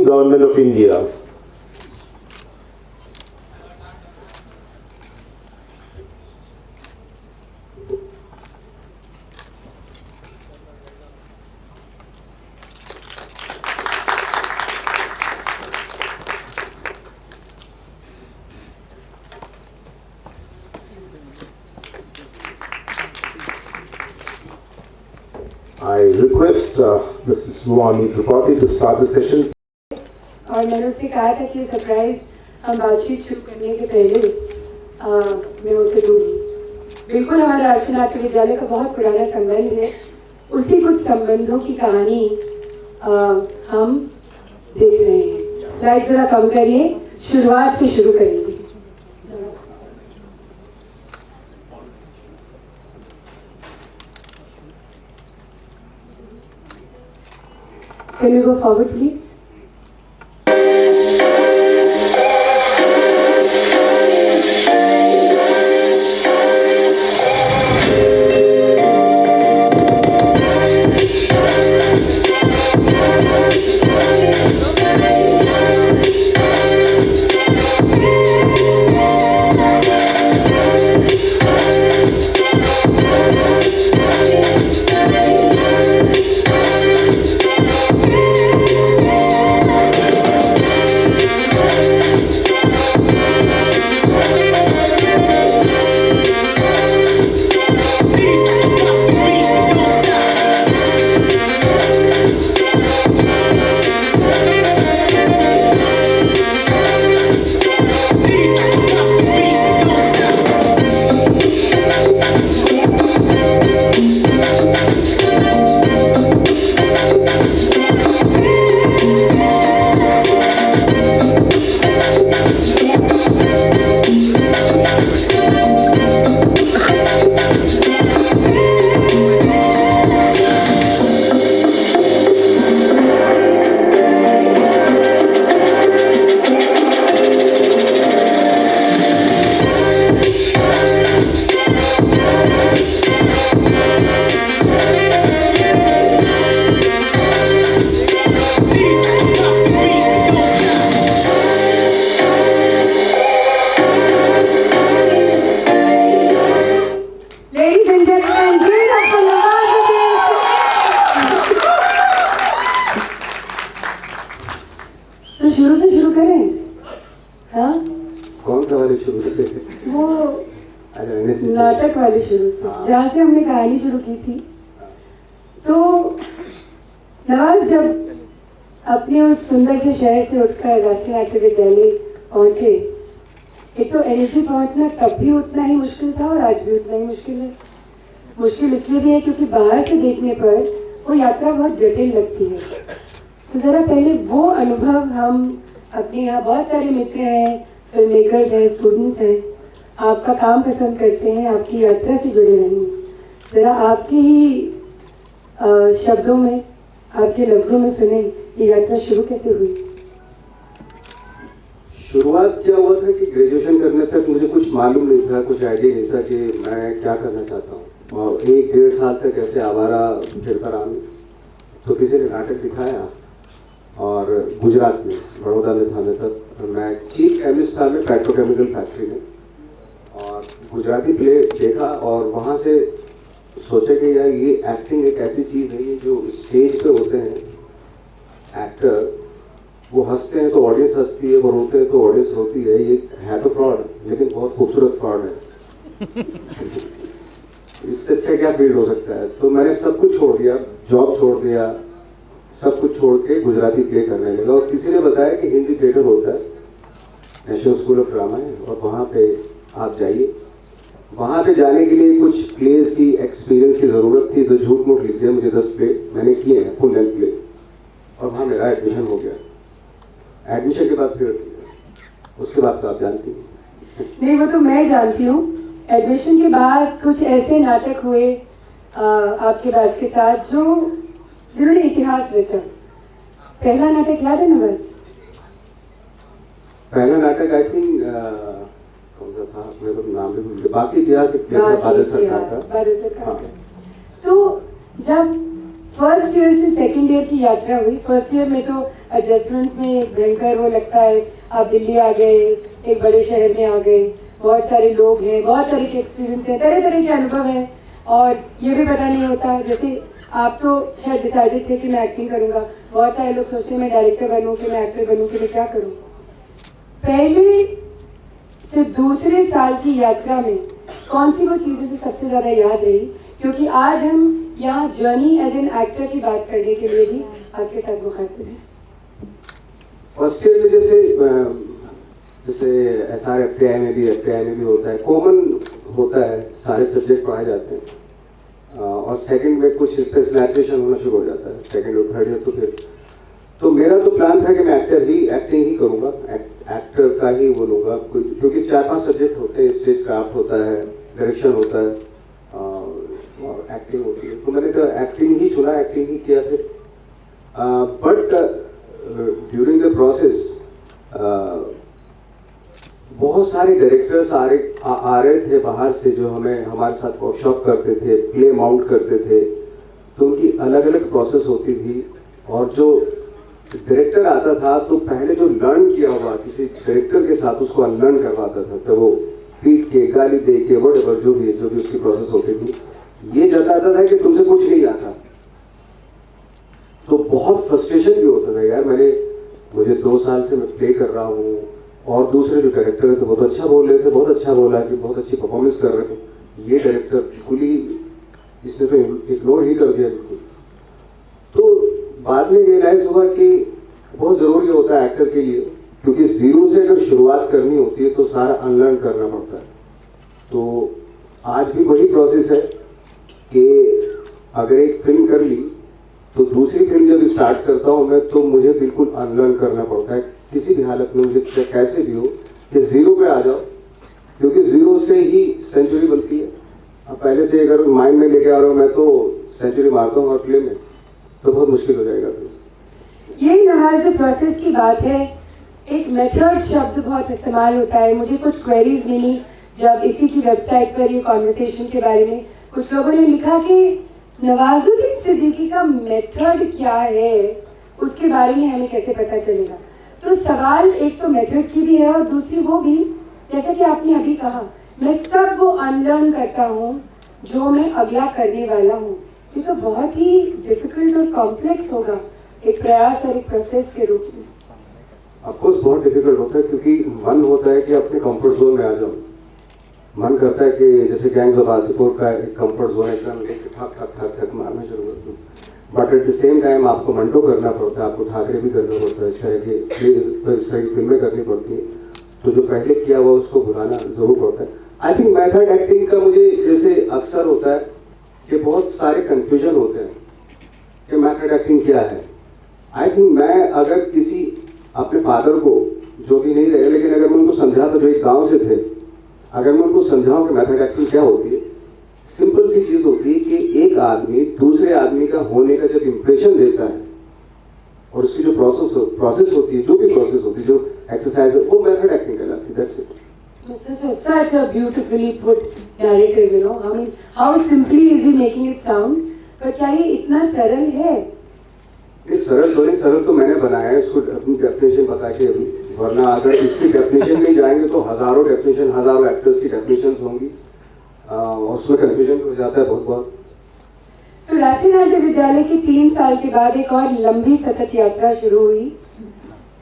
Government of India. I request Mrs. Swami Tripathi to start the session. और मैंने उससे कहा था कि सरप्राइज हम बातचीत शुरू करने के पहले मैं उसे दूंगी। बिल्कुल हमारा राष्ट्रनाट्य विद्यालय का बहुत पुराना संबंध है, उसी कुछ संबंधों की कहानी हम देख रहे हैं। लाइट जरा कम करिए, शुरुआत से शुरू करेंगे। Can you go forward, please? शुरू से शुरू करें? हाँ? कौन सा वाले शुरू से? वो नाटक वाले शुरू से, जहाँ से हमने कहानी शुरू की थी। तो नवाज जब अपने उस सुंदर से शहर से उठकर राष्ट्रीय नाट्य विद्यालय पहुंचे, एक तो एनएसडी पहुंचना तब भी उतना ही मुश्किल था और आज भी उतना ही मुश्किल है। मुश्किल इसलिए भी है क्योंकि बाहर से देखने पर वो यात्रा बहुत जटिल लगती है। तो ज़रा पहले वो अनुभव हम अपने यहाँ बहुत सारे मित्र हैं, फिल्म मेकर्स हैं, स्टूडेंट्स हैं, आपका काम पसंद करते हैं, आपकी यात्रा से जुड़े रहेंगे। ज़रा आपके ही शब्दों में, आपके लफ्ज़ों में सुने ये यात्रा शुरू कैसे हुई? शुरुआत क्या हुआ था कि ग्रेजुएशन करने तक मुझे कुछ मालूम नहीं था, कुछ आइडिया नहीं था कि मैं क्या करना चाहता हूँ। और 1-1.5 साल तक ऐसे आवारा फिरता रहा। तो किसी ने नाटक दिखाया और गुजरात में बड़ौदा में था मैं तब। मैं चीफ केमिस्ट था मैं पेट्रोकेमिकल फैक्ट्री में, और गुजराती प्ले देखा और वहाँ से सोचा कि यार ये एक्टिंग एक ऐसी चीज़ है, ये जो स्टेज पे होते हैं एक्टर, वो हंसते हैं तो ऑडियंस हंसती है, वो रोते हैं तो ऑडियंस रोती है। ये है तो फ्रॉड, लेकिन बहुत खूबसूरत फ्रॉड है। इससे अच्छा क्या फील्ड हो सकता है? तो मैंने सब कुछ छोड़ दिया, जॉब छोड़ दिया, सब कुछ छोड़ के गुजराती प्ले करने लगा। और किसी ने बताया कि हिंदी थिएटर होता है, नेशनल स्कूल ऑफ ड्रामा है, और वहाँ पे आप जाइए। वहाँ पे जाने के लिए कुछ प्लेस की एक्सपीरियंस की ज़रूरत थी, तो झूठ मूठ लिख दिया मुझे 10 प्ले मैंने किए हैं, फुल लेंथ प्ले, और वहाँ मेरा एडमिशन हो गया। एडमिशन के बाद फिर उसके बाद तो आप जानती हैं। नहीं, वो तो मैं जानती हूँ। एडमिशन के बाद कुछ ऐसे नाटक हुए आपके बैच के साथ जिन्होंने इतिहास रचा। पहला नाटक याद है ना? बस पहला नाटक आई थिंक कौन सा था, मेरे को नाम भी भूल गया। बाकी इतिहास बादल सरकार का। बादल सरकार का। तो जब फर्स्ट ईयर से सेकंड ईयर की यात्रा हुई। फर्स्ट ईयर में तो एडजस्टमेंट में भयंकर वो लगता है, आप दिल्ली आ गए, एक बड़े शहर में आ गए, बहुत सारे लोग हैं, बहुत तरह के एक्सपीरियंस हैं, तरह तरह के अनुभव हैं, और ये भी पता नहीं होता। जैसे आप तो शायद डिसाइडेड थे कि मैं एक्टिंग करूँगा, बहुत सारे लोग सोचते हैं मैं डायरेक्टर बनूँ, कि मैं एक्टर बनूँ, कि मैं क्या करूँ। पहले से दूसरे साल की यात्रा में कौन सी वो चीज़ें जो सबसे ज़्यादा याद रही? क्योंकि आज हम यहाँ जर्नी एज एन एक्टर की बात करने के लिए भी आपके साथ मुखातिब हैं। फर्स्ट ईयर में जैसे SRFTI में भी होता है, कॉमन होता है, सारे सब्जेक्ट पढ़ाए जाते हैं। और सेकंड में कुछ स्पेशलाइजेशन होना शुरू हो जाता है, सेकंड और थर्ड ईयर। तो फिर तो मेरा तो प्लान था कि मैं एक्टिंग ही करूँगा, एक्टर का ही बोलूँगा, क्योंकि 4-5 सब्जेक्ट होते हैं, स्टेज क्राफ्ट होता है, डायरेक्शन होता है, और एक्टिंग होती है। तो मैंने तो एक्टिंग ही चुना, एक्टिंग ही किया। फिर बट ड्यूरिंग द प्रोसेस बहुत सारे डायरेक्टर्स आ रहे थे बाहर से, जो हमारे साथ वर्कशॉप करते थे, प्ले माउंट करते थे। तो उनकी अलग अलग प्रोसेस होती थी, और जो डायरेक्टर आता था तो पहले जो लर्न किया हुआ किसी डायरेक्टर के साथ उसको अनलर्न करवाता था। तो वो पीट के, गाली दे के, वॉटेवर जो भी उसकी प्रोसेस होती थी, ये जताता था कि तुमसे कुछ नहीं आता। तो बहुत फ्रस्ट्रेशन भी होता था यार, मुझे 2 साल से मैं प्ले कर रहा हूँ, और दूसरे जो डायरेक्टर थे बहुत अच्छा बोल रहे थे, बहुत अच्छा बोला कि बहुत अच्छी परफॉर्मेंस कर रहे थे। ये डायरेक्टर बिल्कुल ही, इसने तो इग्नोर ही कर दिया बिल्कुल। तो बाद में रियलाइज हुआ कि बहुत ज़रूरी होता है एक्टर के लिए, क्योंकि ज़ीरो से अगर शुरुआत करनी होती है तो सारा अनलर्न करना पड़ता है। तो आज भी वही प्रोसेस है कि अगर एक फिल्म कर ली तो दूसरी फिल्म जब स्टार्ट करता हूँ मैं, तो मुझे बिल्कुल अनलर्न करना पड़ता है किसी भी हालत में, मुझे कैसे भी हो कि ज़ीरो पे आ जाओ, क्योंकि ज़ीरो से ही सेंचुरी बनती है। अब पहले से अगर माइंड में लेके आ रहा हूँ मैं तो सेंचुरी मारता हूँ हर फिल्म में, तो बहुत मुश्किल हो जाएगा। यही नवाज जो प्रोसेस की बात है, एक मेथड शब्द बहुत इस्तेमाल होता है। मुझे कुछ क्वेरीज मिली जब इसी की वेबसाइट पर ये कॉन्वर्सेशन के बारे में कुछ लोगों ने लिखा कि नवाजुद्दीन सिद्दीकी का मेथड क्या है, उसके बारे में हमें कैसे पता चलेगा। तो सवाल एक तो मेथड की भी है, और दूसरी वो भी, जैसा कि आपने अभी कहा, मैं सब वो अनलर्न करता हूँ जो मैं अगला करने वाला हूँ। ये तो बहुत ही डिफिकल्ट और कॉम्प्लेक्स होगा एक प्रयास और एक प्रोसेस के रूप में। ऑफकोर्स बहुत डिफिकल्ट होता है, क्योंकि मन होता है कि अपने कंफर्ट जोन में आ जाओ। मन करता है कि जैसे गैंग्स ऑफ वासेपुर का एक कंफर्ट जोन एकदम ठक ठक ठक ठक मारना शुरू कर दूँ, but at the same time आपको मंटो करना पड़ता है, आपको ठाकरे भी करना पड़ता है, इस तरह की फिल्में करनी पड़ती हैं। तो जो पहले किया हुआ उसको भुलाना जरूर पड़ता है। आई थिंक मेथड एक्टिंग का मुझे जैसे अक्सर होता है कि बहुत सारे कन्फ्यूजन होते हैं कि मेथड एक्टिंग क्या है। आई थिंक मैं अगर किसी अपने फादर को, जो भी नहीं रहे, लेकिन अगर मैं उनको समझाता, जो एक गांव से थे, अगर मैं उनको समझाऊं कि मेथड एक्टिंग क्या होती है, सिंपल सी चीज़ होती है कि एक आदमी दूसरे आदमी का होने का जब इंप्रेशन देता है, और उसकी जो प्रोसेस होती है, जो भी प्रोसेस होती है, जो एक्सरसाइज है, वो मेथड एक्टिंग कहलाती है। That's it. Such a beautifully put narrative, you know. I mean, how simply is he making it sound? पर क्या ये इतना सरल है? इस सरल तो मैंने बनाया है, इसको अपनी डेफिनेशन बता के अभी, वरना अगर इसकी डेफिनेशन में जाएंगे तो हजारों एक्टर्स की डेफिनेशन होंगी, और उसमें कन्फ्यूजन हो जाता है बहुत। तो राष्ट्रीय नाट्य विद्यालय की 3 साल के बाद एक और लंबी सतत यात्रा शुरू हुई,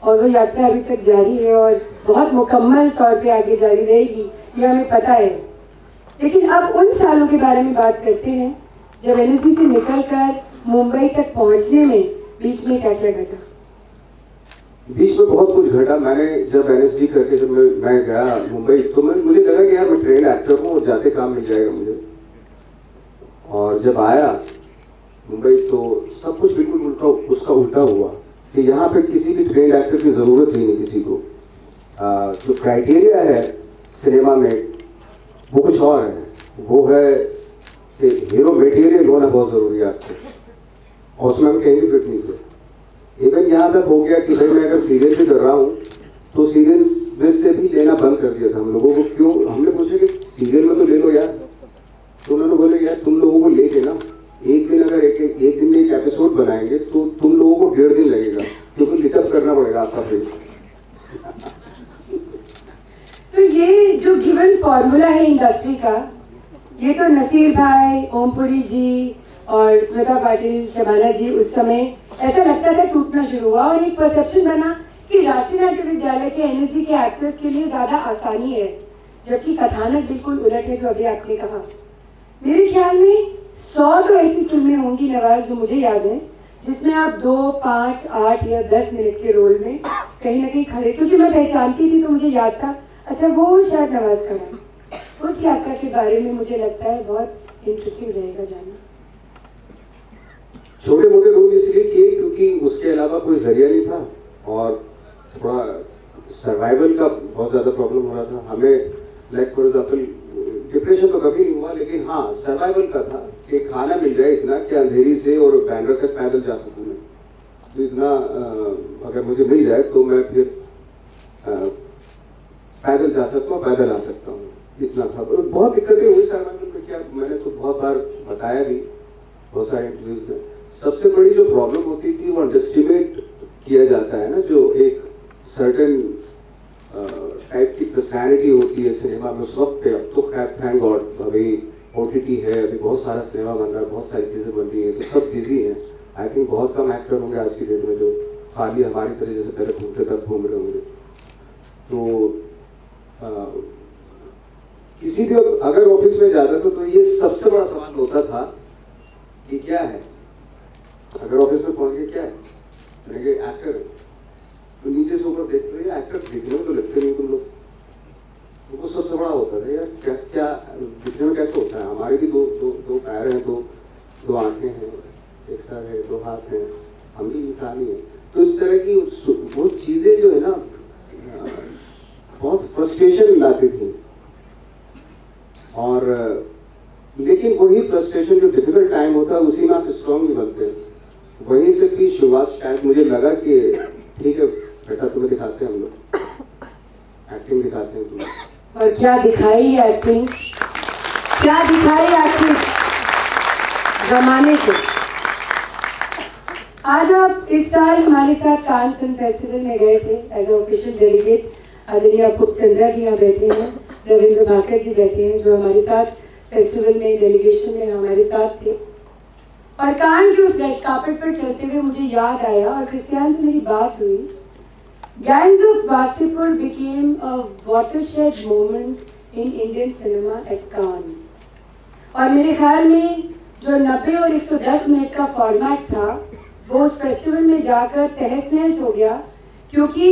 और वो यात्रा अभी तक जारी है और बहुत मुकम्मल तौर पे आगे जारी रहेगी, ये हमें पता है। लेकिन अब उन सालों के बारे में बात करते हैं जब NSG से निकलकर मुंबई तक पहुंचने में बीच में क्या क्या घटा? बीच में बहुत कुछ घटा। मैंने जब NSG करके जब मैं गया मुंबई, तो मुझे लगा कि यार मैं ट्रेन एक्टर हूँ और जाते काम मिल जाएगा मुझे। और जब आया मुंबई तो सब कुछ बिल्कुल उसका उल्टा हुआ कि यहाँ पे किसी भी ट्रेन एक्टर की ज़रूरत ही नहीं किसी को। जो क्राइटेरिया है सिनेमा में वो कुछ और है, वो है कि हीरो मटेरियल होना बहुत ज़रूरी है आपको, और उसमें हम कहीं भी फिट नहीं थे। इवन यहाँ तक हो गया कि भाई मैं अगर सीरियल भी कर रहा हूँ तो सीरियल से भी लेना बंद कर दिया था हम लोगों को। क्यों? हमने पूछा कि सीरियल में तो ले लो यार, तो उन्होंने बोले यार तुम लोगों को लेके ना एक दिन अगर एक दिन में एक एपिसोड बनाएंगे तो तुम लोगों को 1.5 दिन लगेगा, क्योंकि लिटअप करना पड़ेगा आपका फेस। तो ये जो गिवन फॉर्मूला है इंडस्ट्री का, ये तो नसीर भाई, ओमपुरी जी और स्मिता पाटिल, शबाना जी उस समय ऐसा लगता था टूटना शुरू हुआ और एक परसेप्शन बना कि राष्ट्रीय नाट्य विद्यालय के एनएसजी के एक्टर्स के लिए ज्यादा आसानी है, जबकि कथानक बिल्कुल उलट है जो अभी आपने कहा। मेरे ख्याल में 100 तो ऐसी फिल्में होंगी नवाज जो मुझे याद है जिसमें आप 2, 5, 8 या 10 मिनट के रोल में कहीं ना कहीं खड़े, क्योंकि मैं पहचानती थी तो मुझे याद था अच्छा वो शायद नवाज खड़ा। उस यात्रा के बारे में मुझे लगता है बहुत इंटरेस्टिंग रहेगा जानना। छोटे मोटे रोल इसलिए किए क्योंकि उसके अलावा कोई जरिया नहीं था और थोड़ा सर्वाइवल का बहुत ज़्यादा प्रॉब्लम हो रहा था हमें। लाइक फॉर एग्जाम्पल डिप्रेशन तो कभी नहीं हुआ, लेकिन हाँ सर्वाइवल का था कि खाना मिल जाए इतना कि अंधेरी से और बैंड्रा तक पैदल जा सकूँ मैं, तो इतना अगर मुझे मिल जाए तो मैं फिर पैदल जा सकता हूँ, पैदल आ सकता हूँ, इतना था। बहुत दिक्कतें हुई सर्वाइवल में, क्या मैंने तो बहुत बार बताया भी बहुत सारे इंटरव्यूज में। सबसे बड़ी जो प्रॉब्लम होती थी वो अंडरस्टिमेट किया जाता है ना, जो एक सर्टेन टाइप की पर्सनैलिटी होती है सिनेमा में उस वक्त पे। अब तो खैर थैंक गॉड अभी OTT है, अभी बहुत सारा सिनेमा बन रहा है, बहुत सारी चीज़ें बन रही है, तो सब बिजी हैं। आई थिंक बहुत कम एक्टर होंगे आज की डेट में जो खाली हमारी तरह जैसे पहले घूमते तक घूम रहे होंगे। तो किसी भी अगर ऑफिस में जाता तो ये सबसे बड़ा सवाल होता था कि क्या है, अगर ऑफिस में पहुंच गए क्या है, मैंने कहा एक्टर, तो नीचे से ऊपर देखते हैं एक्टर दिखने में तो लगते नहीं तुम लोग। तो वो सबसे बड़ा होता था यार कैसे, क्या दिखने में कैसे होता है, हमारे भी दो पैर हैं, दो आंखें हैं, एक सर है, 2 हाथ हैं, हम भी इंसान ही हैं। तो इस तरह की वो चीजें जो है ना बहुत फ्रस्ट्रेशन लाती थी। और लेकिन वही फ्रस्ट्रेशन जो डिफिकल्ट टाइम होता है उसी में आप स्ट्रॉन्ग नहीं बनते। वहीं से भी शुरुआत शायद मुझे लगा कि ठीक है बेटा तुम्हें दिखाते हैं, हम लोग एक्टिंग दिखाते हैं तुम्हें। और क्या दिखाई एक्टिंग, क्या दिखाई एक्टिंग जमाने को। आज आप इस साल हमारे साथ कान फिल्म फेस्टिवल में गए थे एज ए ऑफिशियल डेलीगेट। आदरणीय पुपचंद्रा जी यहाँ बैठे हैं, रविंद्र भाकर जी बैठे हैं जो हमारे साथ फेस्टिवल में डेलीगेशन में हमारे साथ थे। और कान के उस रेड कार्पेट पर चलते हुए मुझे याद आया और क्रिस्टियान से मेरी बात हुई। Gangs of Wasseypur became a watershed moment in Indian cinema at Cannes। और मेरे ख्याल में जो 90 और 110 मिनट का फॉर्मेट था वो उस फेस्टिवल में जाकर तहस नहस हो गया, क्योंकि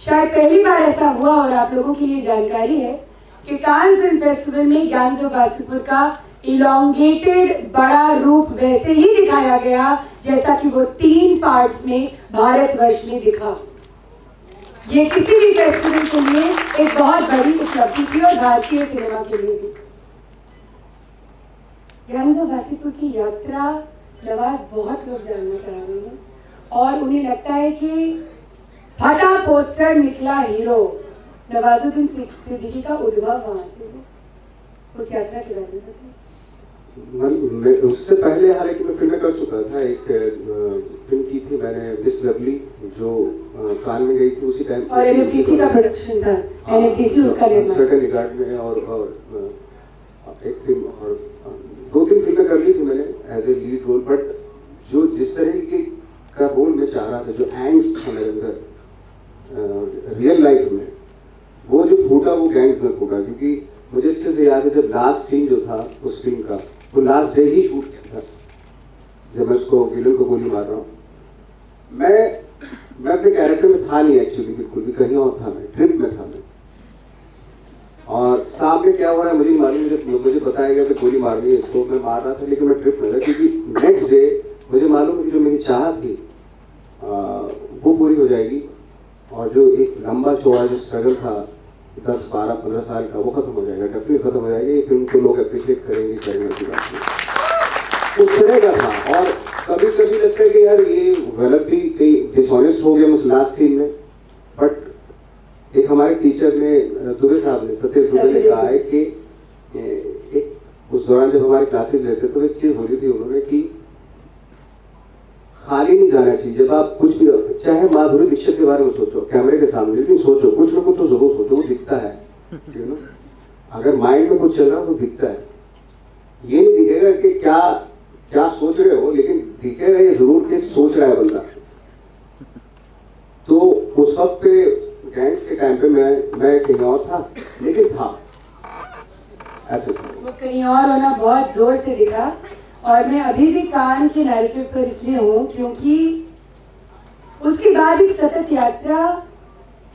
शायद पहली बार ऐसा हुआ और आप लोगों के लिए जानकारी है कि कान फिल्म फेस्टिवल में गैंग्स ऑफ वासेपुर का इलोंगेटेड बड़ा रूप वैसे ही दिखाया गया जैसा कि वो 3 पार्ट्स में भारतवर्ष में दिखा। ये किसी भी फेस्टिवल के लिए एक बहुत बड़ी उपलब्धि थी और भारतीय सिनेमा के लिए भी। गैंग्स ऑफ वासेपुर की यात्रा नवाज बहुत लोग जानना चाह रहे हैं और उन्हें लगता है कि फटा पोस्टर निकला हीरो। नवाजुद्दीन सिद्दीकी का उद्भव वहां से है। उस यात्रा के बारे में मैं उससे पहले हालांकि मैं फिल्में कर चुका था। एक फिल्म की थी मैंने मिस लवली जो कान में गई थी उसी टाइम, और एनएफटीसी का प्रोडक्शन था। एनएफटीसी उसका निर्माण सर्टेन रिगार्ड में और एक फिल्म और 2-3 फिल्में कर ली थी मैंने as a lead role. But जो जिस तरह के का रोल मैं चाह रहा था, जो एंग्स था मेरे अंदर रियल लाइफ में, वो जो फूटा वो गैंग्स में फूटा। क्योंकि मुझे अच्छे से याद है जब लास्ट सीन जो था उस फिल्म का वो लास्ट डे ही शूट किया था, जब मैं उसको विलन को गोली मार रहा हूँ। मैं अपने कैरेक्टर में था नहीं एक्चुअली, बिल्कुल भी कहीं और था, मैं ट्रिप में था मैं। और सामने क्या हो रहा है मुझे मालूम, मुझे बताया गया कि गोली मारनी है इसको, मैं मार रहा था लेकिन मैं ट्रिप में था। क्योंकि नेक्स्ट डे मुझे मालूम है कि जो मेरी चाह थी वो पूरी हो जाएगी और जो एक लंबा चौड़ा जो स्ट्रगल था 10, 12, 15 साल का वो खत्म हो जाएगा, डेफिनेटली खत्म हो जाएगा। ये फिल्म को लोग अप्रिशिएट करेंगे, करेंगे की बात नहीं। उस तरह का था। और कभी कभी लगता है कि यार ये गलत भी कहीं डिसऑनेस्ट हो गया उस लास्ट सीन में। बट एक हमारे टीचर ने दुबे साहब ने सत्येश दुबे ने कहा है कि एक उस दौरान जब हमारे क्लासेस लेते तो एक चीज़ बोली थी उन्होंने कि खाली नहीं जाना चाहिए। जब आप कुछ भी, चाहे माधुरी दीक्षित के बारे में सोचो कैमरे के सामने, लेकिन सोचो कुछ ना कुछ तो जरूर सोचो, वो दिखता है, यू नो। अगर माइंड में कुछ चल रहा हो तो दिखता है। ये नहीं दिखेगा कि क्या क्या सोच रहे हो, लेकिन दिखेगा ये जरूर कि सोच रहा है बंदा। तो उस वक्त पे गैंग्स के टाइम पे मैं कहीं और था, लेकिन था ऐसे। वो कहीं और होना बहुत जोर से दिखा। और मैं अभी भी कान के नैरेटिव पर इसलिए हूँ क्योंकि उसके बाद एक सतत यात्रा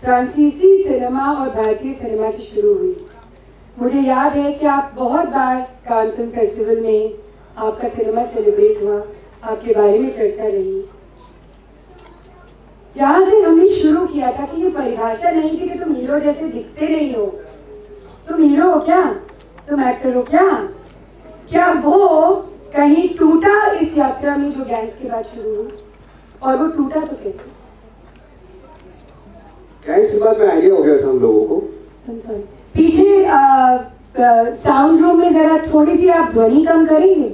फ्रांसीसी सिनेमा और भारतीय सिनेमा की शुरू हुई। मुझे याद है कि आप बहुत बार कान फिल्म फेस्टिवल में आपका सिनेमा सेलिब्रेट हुआ, आपके बारे में चर्चा रही। जहाँ से हमने शुरू किया था कि ये परिभाषा नहीं थी कि तुम हीरो जैसे दिखते नहीं हो, तुम हीरो हो क्या, तुम एक्टर हो क्या वो कहीं टूटा इस यात्रा में जो गैंग्स के बाद शुरू हुई? और वो टूटा तो कैसे? गैंग्स के बाद में आइडिया हो गया था हम लोगों को। पीछे साउंड रूम में जरा थोड़ी सी आप ध्वनि कम करेंगे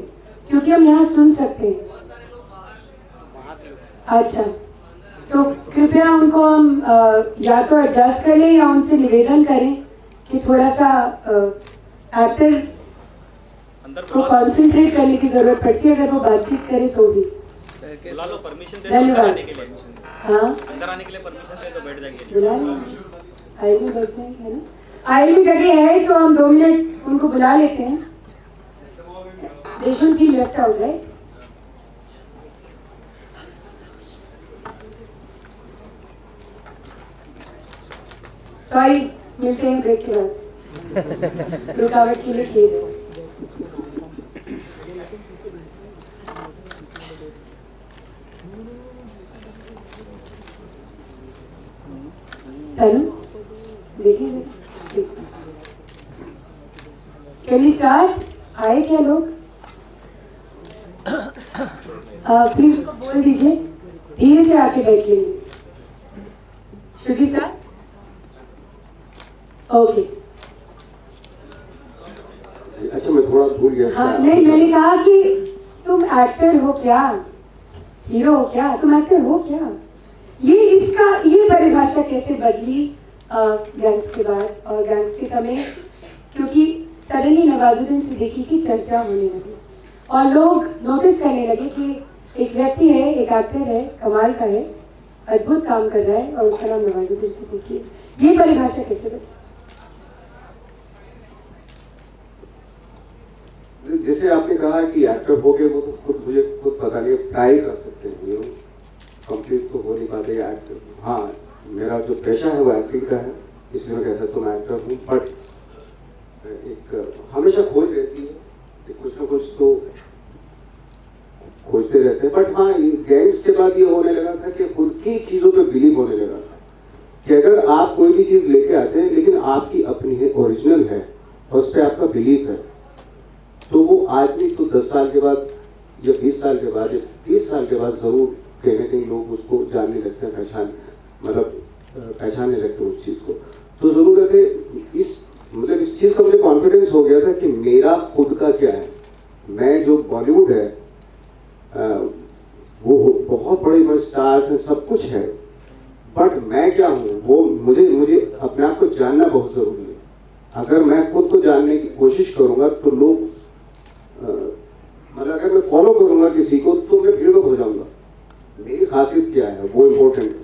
क्योंकि हम यहाँ सुन सकते हैं। अच्छा, तो कृपया उनको हम या तो एडजस्ट कर लें या उनसे निवेदन करें कि थोड़ा सा एक्टर को कंसंट्रेट करने की जरूरत पड़ती है, अगर वो बातचीत करे तो भी। बुला लो, परमिशन दे दो धन्यवाद। अंदर आने के लिए। हाँ, अंदर आने के लिए परमिशन दे दो, बैठ जाएंगे। बुला लो, आइए में बैठ जाएंगे, है ना। आइए में जगह है तो हम 2 मिनट उनको बुला लेते हैं। They should feel left out, right? Sorry, मिलते हैं ब्रेक के बाद। रुकावट के लिए खेद है। हेलो, देखिए कैन वी स्टार्ट? आए क्या लोग? प्लीज उसको बोल दीजिए धीरे से आके बैठ लेंगे। Should we start? ओके। अच्छा, मैं थोड़ा भूल गया। हाँ, नहीं, मैंने कहा कि तुम एक्टर हो क्या, हीरो हो क्या, तुम एक्टर हो क्या? ये परिभाषा कैसे बदली गैंग्स के बाद और गैंग्स के समय? क्योंकि सडनली नवाजुद्दीन सिद्दीकी की चर्चा होने लगी और लोग नोटिस करने लगे कि एक व्यक्ति है, एक एक्टर है, कमाल का है, अद्भुत काम कर रहा है और उसका नाम नवाजुद्दीन सिद्दीकी है। ये परिभाषा कैसे बदली? जैसे आपने कहा कि एक्टर हो गए, वो तो खुद मुझे खुद पता नहीं, ट्राई कर सकते हैं, यू नो, कंप्लीट तो हो नहीं पाते एक्टर। हाँ, मेरा जो पेशा है वो एक्टिंग का है, इसलिए मैं कह सकता हूँ मैं एक्टर हूँ। बट एक हमेशा खोज रहती है कि कुछ ना कुछ तो खोजते रहते हैं। बट हाँ, गैंग्स के बाद ये होने लगा था कि खुद की चीज़ों पे बिलीव होने लगा था कि अगर आप कोई भी चीज़ लेके आते हैं लेकिन आपकी अपनी है, ओरिजिनल है और उस पर आपका बिलीव है, तो वो आदमी तो 10 साल के बाद या 20 साल के बाद या 30 साल के बाद ज़रूर कहीं ना कहीं लोग उसको जानने लगते हैं, पहचानने लगते हैं उस चीज़ को। तो ज़रूरत है इस चीज़ का मुझे कॉन्फिडेंस हो गया था कि मेरा खुद का क्या है। मैं जो बॉलीवुड है वो बहुत बड़े बड़े स्टार्स हैं, सब कुछ है, बट मैं क्या हूँ वो मुझे अपने आप को जानना बहुत ज़रूरी है। अगर मैं खुद को जानने की कोशिश करूँगा तो लोग मतलब अगर मैं फॉलो करूँगा किसी को तो मैं भीड़ में हो जाऊँगा। मेरी खासियत क्या है वो इम्पोर्टेंट है।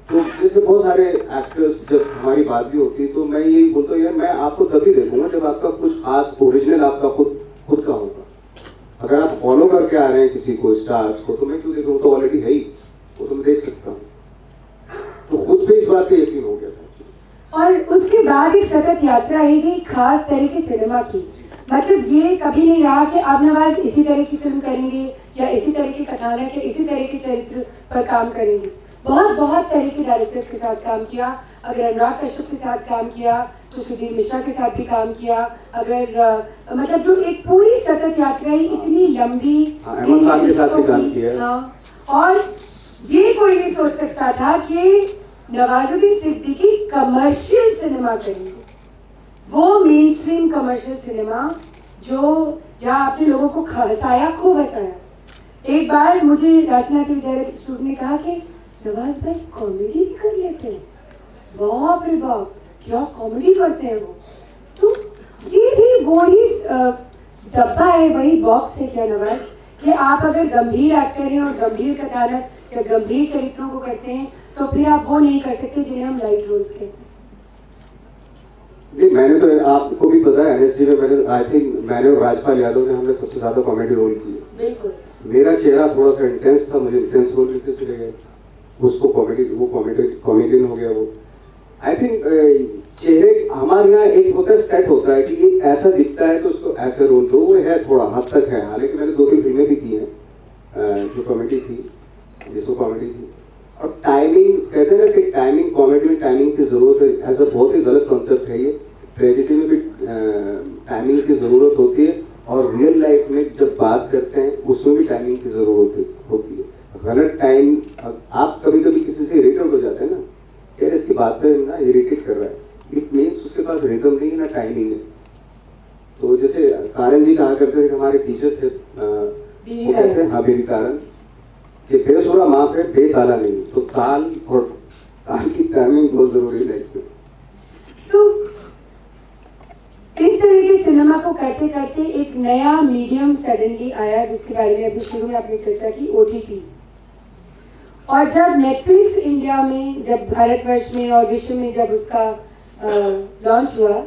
तो जैसे बहुत सारे एक्टर्स जब हमारी बात भी होती है तो मैं यही बोलता हूँ, यार मैं आपको तभी देखूंगा जब आपका कुछ खास ओरिजिनल आपका खुद का होगा। अगर आप फॉलो करके आ रहे हैं किसी को, स्टार्स को, तो मैं क्यों देखूँ, तो ऑलरेडी है ही, वो तो मैं देख सकता हूँ। तो खुद पे इस बात पे यकीन हो गया था। और उसके बाद एक सतत यात्रा है खास तरह के सिनेमा की। मतलब ये कभी नहीं रहा कि अब नवाज इसी तरह की फिल्म करेंगे या इसी तरह की कथानक या इसी तरह के चरित्र पर काम करेंगे। बहुत तरह के डायरेक्टर्स के साथ काम किया। अगर अनुराग कश्यप के साथ काम किया तो सुधीर मिश्रा के साथ भी काम किया। अगर मतलब जो एक पूरी सतत यात्रा है इतनी लंबी, अहमद खान के साथ भी काम किया। हाँ, और ये कोई नहीं सोच सकता था कि नवाजुद्दीन सिद्दीकी कमर्शियल सिनेमा करेंगे, वो मेन स्ट्रीम कमर्शियल सिनेमा जहाँ आपने लोगों को हंसाया, खूब हंसाया। एक बार मुझे राजनाथ विद्यालय के स्टूडेंट ने कहा कि नवाज भाई कॉमेडी भी कर लेते हैं। बाप रे बाप, क्या कॉमेडी करते हैं वो। तो ये भी वही डब्बा है, वही बॉक्स है क्या नवाज, कि आप अगर गंभीर एक्टर हैं और गंभीर कथानक या गंभीर चरित्रों को करते हैं तो फिर आप वो नहीं कर सकते जिन्हें हम लाइट रोल्स कहते हैं। नहीं, मैंने तो आपको भी पता है एनएसजी में मैंने आई थिंक मैंने और राजपाल यादव ने हमने सबसे ज्यादा कॉमेडी रोल किए। बिल्कुल। मेरा चेहरा थोड़ा सा इंटेंस था, मुझे इंटेंस रोल लिखते चले गए, उसको कॉमेडियन हो गया वो। आई थिंक चेहरे हमारे यहाँ एक होता है, सेट होता है कि ये ऐसा दिखता है तो उसको ऐसे रोल दो, वो है थोड़ा हद तक है। हालांकि मैंने 2-3 फिल्में भी की हैं जो कॉमेडी थी, जिसको कॉमेडी थी। और टाइमिंग कहते हैं ना कि टाइमिंग, कॉमेडी में टाइमिंग की जरूरत है, ऐसा बहुत ही गलत कॉन्सेप्ट है ये। ट्रेजेडी में भी टाइमिंग की जरूरत होती है और रियल लाइफ में जब बात करते हैं उसमें भी टाइमिंग की जरूरत होती है। गलत टाइम, आप कभी कभी किसी से इरिटेट हो जाते हैं ना, यार इसकी बात पे ना इरिटेट कर रहा है, इट मीन्स उसके पास रिदम नहीं है ना टाइमिंग है। तो जैसे कारण जी कहा करते थे कि हमारे टीचर थे, वो कहते हैं हाँ बेबी कारण, कि बेसुरा माफ है बेताला नहीं। तो ताल और ताल की टाइमिंग बहुत जरूरी है लाइफ में। तो इस तरह के सिनेमा को करते करते एक नया मीडियम सडनली आया जिसके बारे में अभी शुरू में आपने चर्चा की, OTT। और जब नेटफ्लिक्स इंडिया में, जब भारतवर्ष में और विश्व में जब उसका लॉन्च हुआ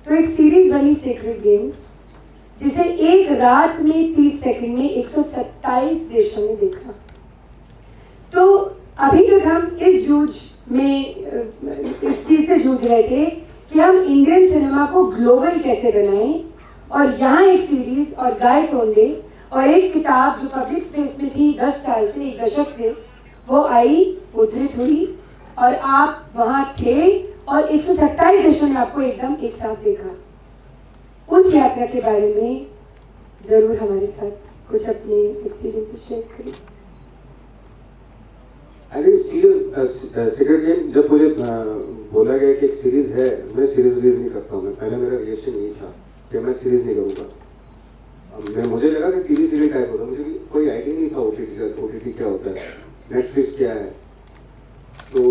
तो एक सीरीज बनी सेक्रेड गेम्स, जिसे एक रात में 30 सेकंड में 127 देशों में देखा। तो अभी तक हम इस जूझ में इस चीज से जूझ रहे थे कि हम इंडियन सिनेमा को ग्लोबल कैसे बनाएं, और यहाँ एक सीरीज और गाय तोंडे और एक किताब जो पब्लिक स्पेस में थी 10 साल से, एक दशक से, वो आई, उद्धृत हुई और आप वहां थे और 127 देशों ने आपको एकदम एक साथ देखा। उस यात्रा के बारे में जरूर हमारे साथ कुछ अपने एक्सपीरियंसेस शेयर करें। आई थिंक सीक्रेट गेम जब मुझे बोला गया कि एक सीरीज है, मैं सीरीज रिलीज नहीं करता हूँ। मैं पहले मेरा रिएक्शन यही था कि मैं सीरीज नहीं करूँगा। मुझे लगा कि टीवी सीरियल टाइप होता, मुझे भी कोई आइडिया नहीं था ओटीटी क्या होता है, नेटफ्लिक्स क्या है। तो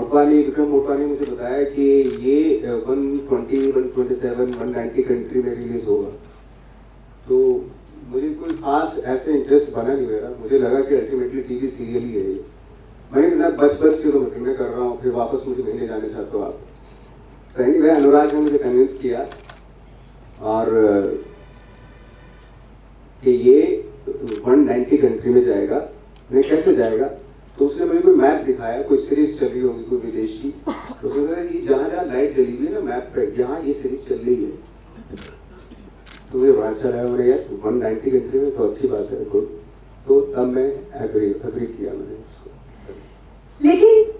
विक्रम मोटवानी मुझे बताया कि ये 120, 127, 190 कंट्री में रिलीज होगा। तो मुझे कोई खास ऐसे इंटरेस्ट बना नहीं मेरा, मुझे लगा कि अल्टीमेटली टीवी सीरियल ही है ये। मैंने ना बच के तो मैं फिल्में कर रहा हूँ, फिर वापस मुझे नहीं ले जाने चाहते हो आप। कहीं वह अनुराग ने मुझे कन्विंस किया और कि ये 190 कंट्री में जाएगा। मैं कैसे जाएगा, तो उसने मुझे कोई मैप दिखाया, कोई सीरीज चल रही होगी कोई विदेश की, तो उसने कहा ये जहाँ जहाँ लाइट जली हुई है ना मैप पे, यहाँ ये सीरीज चल रही है। तो मुझे बड़ा अच्छा लगा, मैंने यार 190 कंट्री में तो अच्छी बात है, गुड। तो तब मैं एग्री किया मैंने उसको। लेकिन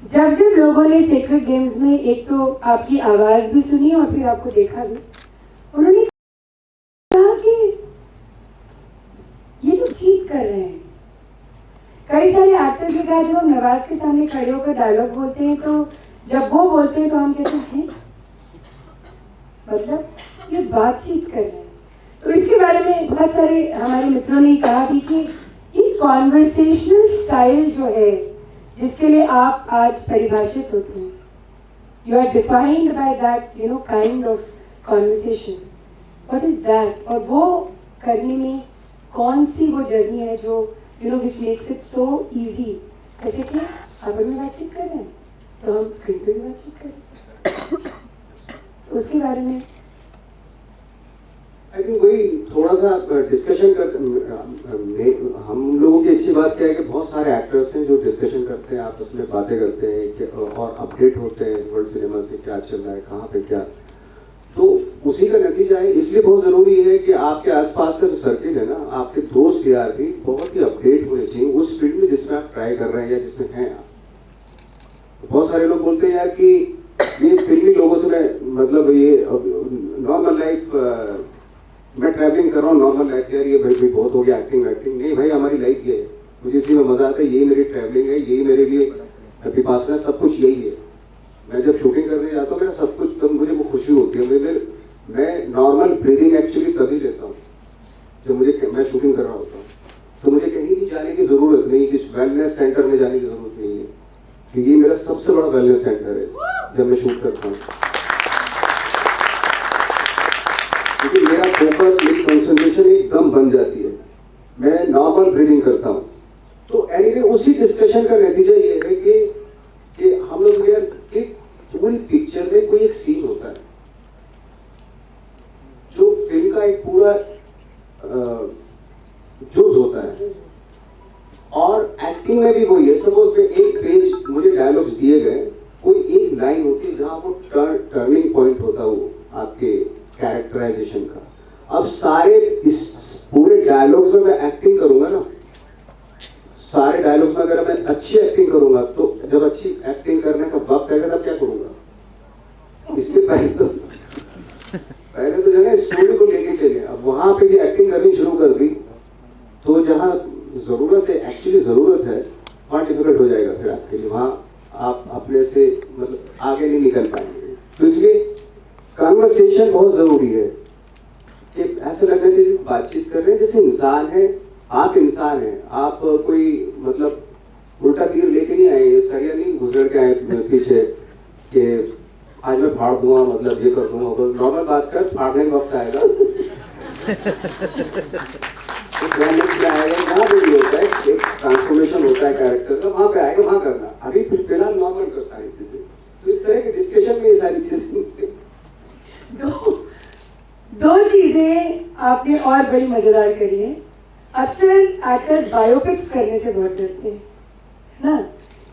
जब लोगों ने सेक्रेड गेम्स में एक तो आपकी आवाज भी सुनी और फिर आपको देखा भी, उन्होंने कहा कि ये तो चीट कर रहे हैं। कई सारे एक्टर के कहा जब हम नवाज के सामने खड़े होकर डायलॉग बोलते हैं तो जब वो बोलते हैं तो हम कहते हैं मतलब ये बातचीत कर रहे हैं। तो इसके बारे में बहुत सारे हमारे मित्रों ने कहा भी कि ये कॉन्वर्सेशनल स्टाइल जो है जिसके लिए आप आज परिभाषित होते हैं, you are defined by that kind of conversation, what is that? और वो करने में कौन सी वो जर्नी है जो which makes it so easy? जैसे कि आप में बातचीत कर रहे हैं तो हम स्क्रीन पे भी बातचीत करें, उसके बारे में आई थिंक वही थोड़ा सा डिस्कशन कर। हम लोगों की अच्छी बात क्या है कि बहुत सारे एक्टर्स हैं जो डिस्कशन करते हैं, आपस में बातें करते हैं और अपडेट होते हैं वर्ल्ड सिनेमा से क्या चल रहा है, कहाँ पे क्या। तो उसी का नतीजा है, इसलिए बहुत जरूरी है कि आपके आसपास का जो सर्किल है ना, आपके दोस्त यार भी बहुत ही अपडेट होने चाहिए उस फील्ड में जिसमें आप ट्राई कर रहे हैं या जिसमें हैं आप। बहुत सारे लोग बोलते हैं यार कि ये फिल्मी लोगों से मैं मतलब ये नॉर्मल लाइफ, मैं ट्रैवलिंग कर रहा हूँ नॉर्मल लाइफ, यार ये भाई बहुत हो गया एक्टिंग। नहीं भाई, हमारी लाइफ ये है, मुझे इसी में मजा आता है, यही मेरी ट्रैवलिंग है, यही मेरे लिए विपासना, सब कुछ यही है। मैं जब शूटिंग करने जाता हूँ मेरा सब कुछ, तब मुझे वो खुशी होती है। मैं नॉर्मल ब्रीदिंग एक्चुअली तभी लेता हूँ जब मैं शूटिंग कर रहा होता हूँ, तो मुझे कहीं भी जाने की जरूरत नहीं, किसी वेलनेस सेंटर में जाने की जरूरत नहीं है, क्योंकि मेरा सबसे बड़ा वेलनेस सेंटर है जब मैं शूट करता हूँ। क्योंकि मेरा फोकस, मेरी कंसंट्रेशन एकदम बन जाती है, मैं नॉर्मल ब्रीदिंग करता हूँ। तो एनीवे उसी डिस्कशन का नतीजा ये है कि हम लोग यार कि पूरी पिक्चर में कोई एक सीन होता है जो फिल्म का एक पूरा जोश होता है, और एक्टिंग में भी वही है। सपोज में एक पेज मुझे डायलॉग्स दिए गए, कोई एक लाइन होती है जहां वो टर्निंग पॉइंट होता है वो आपके कैरेक्टराइजेशन का। अब सारे इस पूरे डायलॉग्स में मैं एक्टिंग करूंगा ना, सारे डायलॉग्स में अगर मैं अच्छी एक्टिंग करूंगा, तो जब अच्छी एक्टिंग करने का वक्त आएगा तब क्या करूंगा? इससे पहले तो जो है स्टोरी को लेके चले। अब वहां पे भी एक्टिंग करनी शुरू कर दी तो जहां जरूरत है, एक्चुअली जरूरत है, वहां डिफिकल्ट हो जाएगा फिर आपके लिए, वहां आप अपने से मतलब आगे नहीं निकल पाएंगे। तो इसलिए कन्वर्सेशन बहुत जरूरी है कि ऐसा लगना चाहिए बातचीत कर रहे हैं जैसे इंसान है। आप इंसान हैं, आप कोई मतलब उल्टा तीर लेके नहीं आए, सरिया नहीं गुजर के आए पीछे कि आज मैं फाड़ दूंगा, मतलब ये कर दूंगा। तो नॉर्मल बात कर, फाड़ने का वक्त आएगा जहाँ भी होता है एक ट्रांसफॉर्मेशन होता है कैरेक्टर का, वहां पे आएगा, वहां करना। अभी फिलहाल नॉर्मल कर सारी चीजें, तो इस तरह के डिस्कशन में ये सारी चीजें। दो चीजें आपने और बड़ी मजेदार करी है। अक्सर एक्टर्स बायोपिक्स करने से बहुत डरते हैं ना,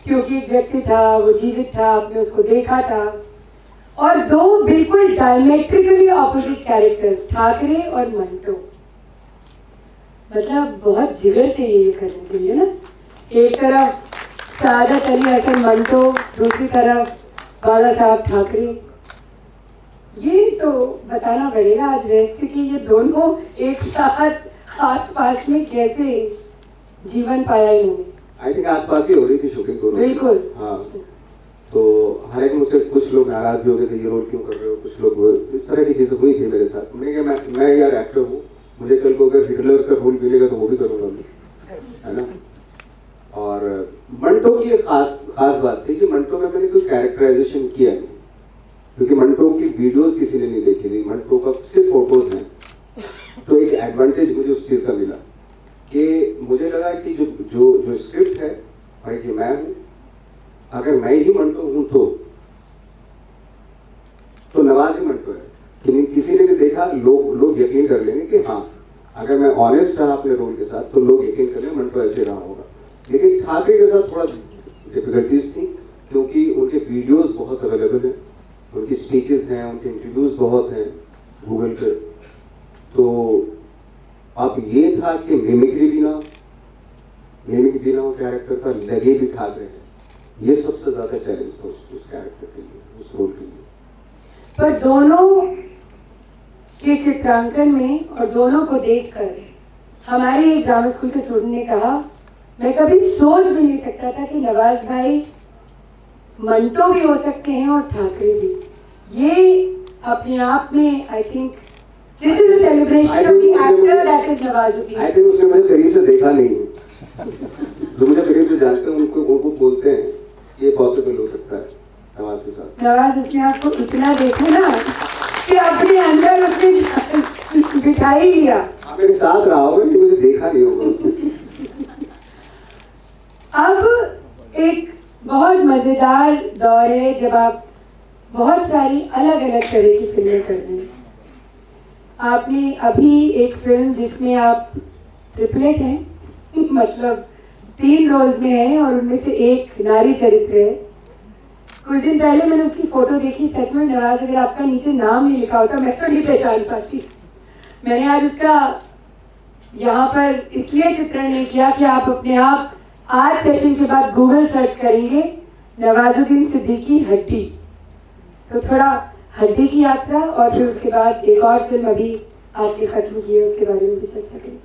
क्योंकि एक व्यक्ति था, वो जीवित था, आपने उसको देखा था, और दो बिल्कुल डायमेट्रिकली ऑपोजिट कैरेक्टर्स, ठाकरे और मंटो। मतलब बहुत जिगर चाहिए ये करने के लिए ना। एक तरफ सादत अली हसन मंटो, दूसरी तरफ बाला साहब ठाकरे। ये तो बताना पड़ेगा आज रहस्य कि ये दोनों एक साथ आसपास में कैसे जीवन पाया इन्होंने। आई थिंक आसपास ही हो रही थी शूटिंग को। बिल्कुल। हाँ, तो हर एक मुझसे कुछ लोग नाराज भी हो गए थे, ये रोल क्यों कर रहे हो, कुछ लोग इस तरह की चीजें हुई थी मेरे साथ। मैं यार एक्टर हूँ, मुझे कल को अगर हिटलर का रोल मिलेगा तो वो भी करूँगा मैं, है ना। और मंटो की एक खास बात थी कि मंटो में मैंने कोई कैरेक्टराइजेशन किया नहीं, क्योंकि मंटो की वीडियोस किसी ने नहीं देखी थी, मंटो का सिर्फ फोटोज हैं। तो एक एडवांटेज मुझे उस चीज का मिला कि मुझे लगा कि जो स्क्रिप्ट है भाई कि मैं हूं, अगर मैं ही मंटो हूं तो नवाज ही मंटो है कि किसी ने भी देखा, लोग यकीन कर लेंगे कि हाँ, अगर मैं ऑनेस्ट रहा अपने रोल के साथ तो लोग यकीन कर लेंगे मंटो ऐसे रहा होगा। लेकिन ठाकरे के साथ थोड़ा डिफिकल्टीज थी, क्योंकि उनके वीडियोस बहुत अवेलेबल हैं, उनकी स्पीचेस हैं, उनके इंटरव्यूज बहुत हैं गूगल पे। तो अब ये था कि मिमिक्री भी ना हो कैरेक्टर का, लगे भी ठाकरे हैं। ये सबसे ज्यादा चैलेंज था उस कैरेक्टर के लिए, उस रोल के लिए। पर दोनों के चित्रांकन में और दोनों को देखकर हमारे एक ड्रामा स्कूल के स्टूडेंट ने कहा, मैं कभी सोच भी नहीं सकता था कि नवाज भाई मंटो भी हो सकते हैं और ठाकरे भी। ये अपने आप में I think this is a celebration of the actor that is Nawazuddin. I think उसने मुझे करीब से देखा नहीं है, जो मुझे करीब से जानते हैं उनको बोलते हैं ये पॉसिबल हो सकता है नवाज के साथ। नवाज उसने आपको इतना देखा ना कि अपने अंदर उसने बिठा ही लिया। आप मेरे साथ रहा होगा कि मुझे देखा नहीं होगा। अब एक बहुत मजेदार दौर है जब आप बहुत सारी अलग अलग तरह की फिल्में कर रहे हैं। आपने अभी एक फिल्म जिसमें आप ट्रिपलेट हैं मतलब 3 रोल्स में हैं और उनमें से एक नारी चरित्र है। कुछ दिन पहले मैंने उसकी फोटो देखी, सच में नवाज अगर आपका नीचे नाम नहीं लिखा होता मैं तो नहीं पहचान पाती। मैंने आज उसका यहाँ पर इसलिए चित्रण नहीं किया कि आप अपने आप आज सेशन के बाद गूगल सर्च करेंगे नवाजुद्दीन सिद्दीकी हड्डी, तो थोड़ा हड्डी की यात्रा और फिर उसके बाद एक और फिल्म अभी आपने खत्म की है, उसके बारे में भी चर्चा करेंगे।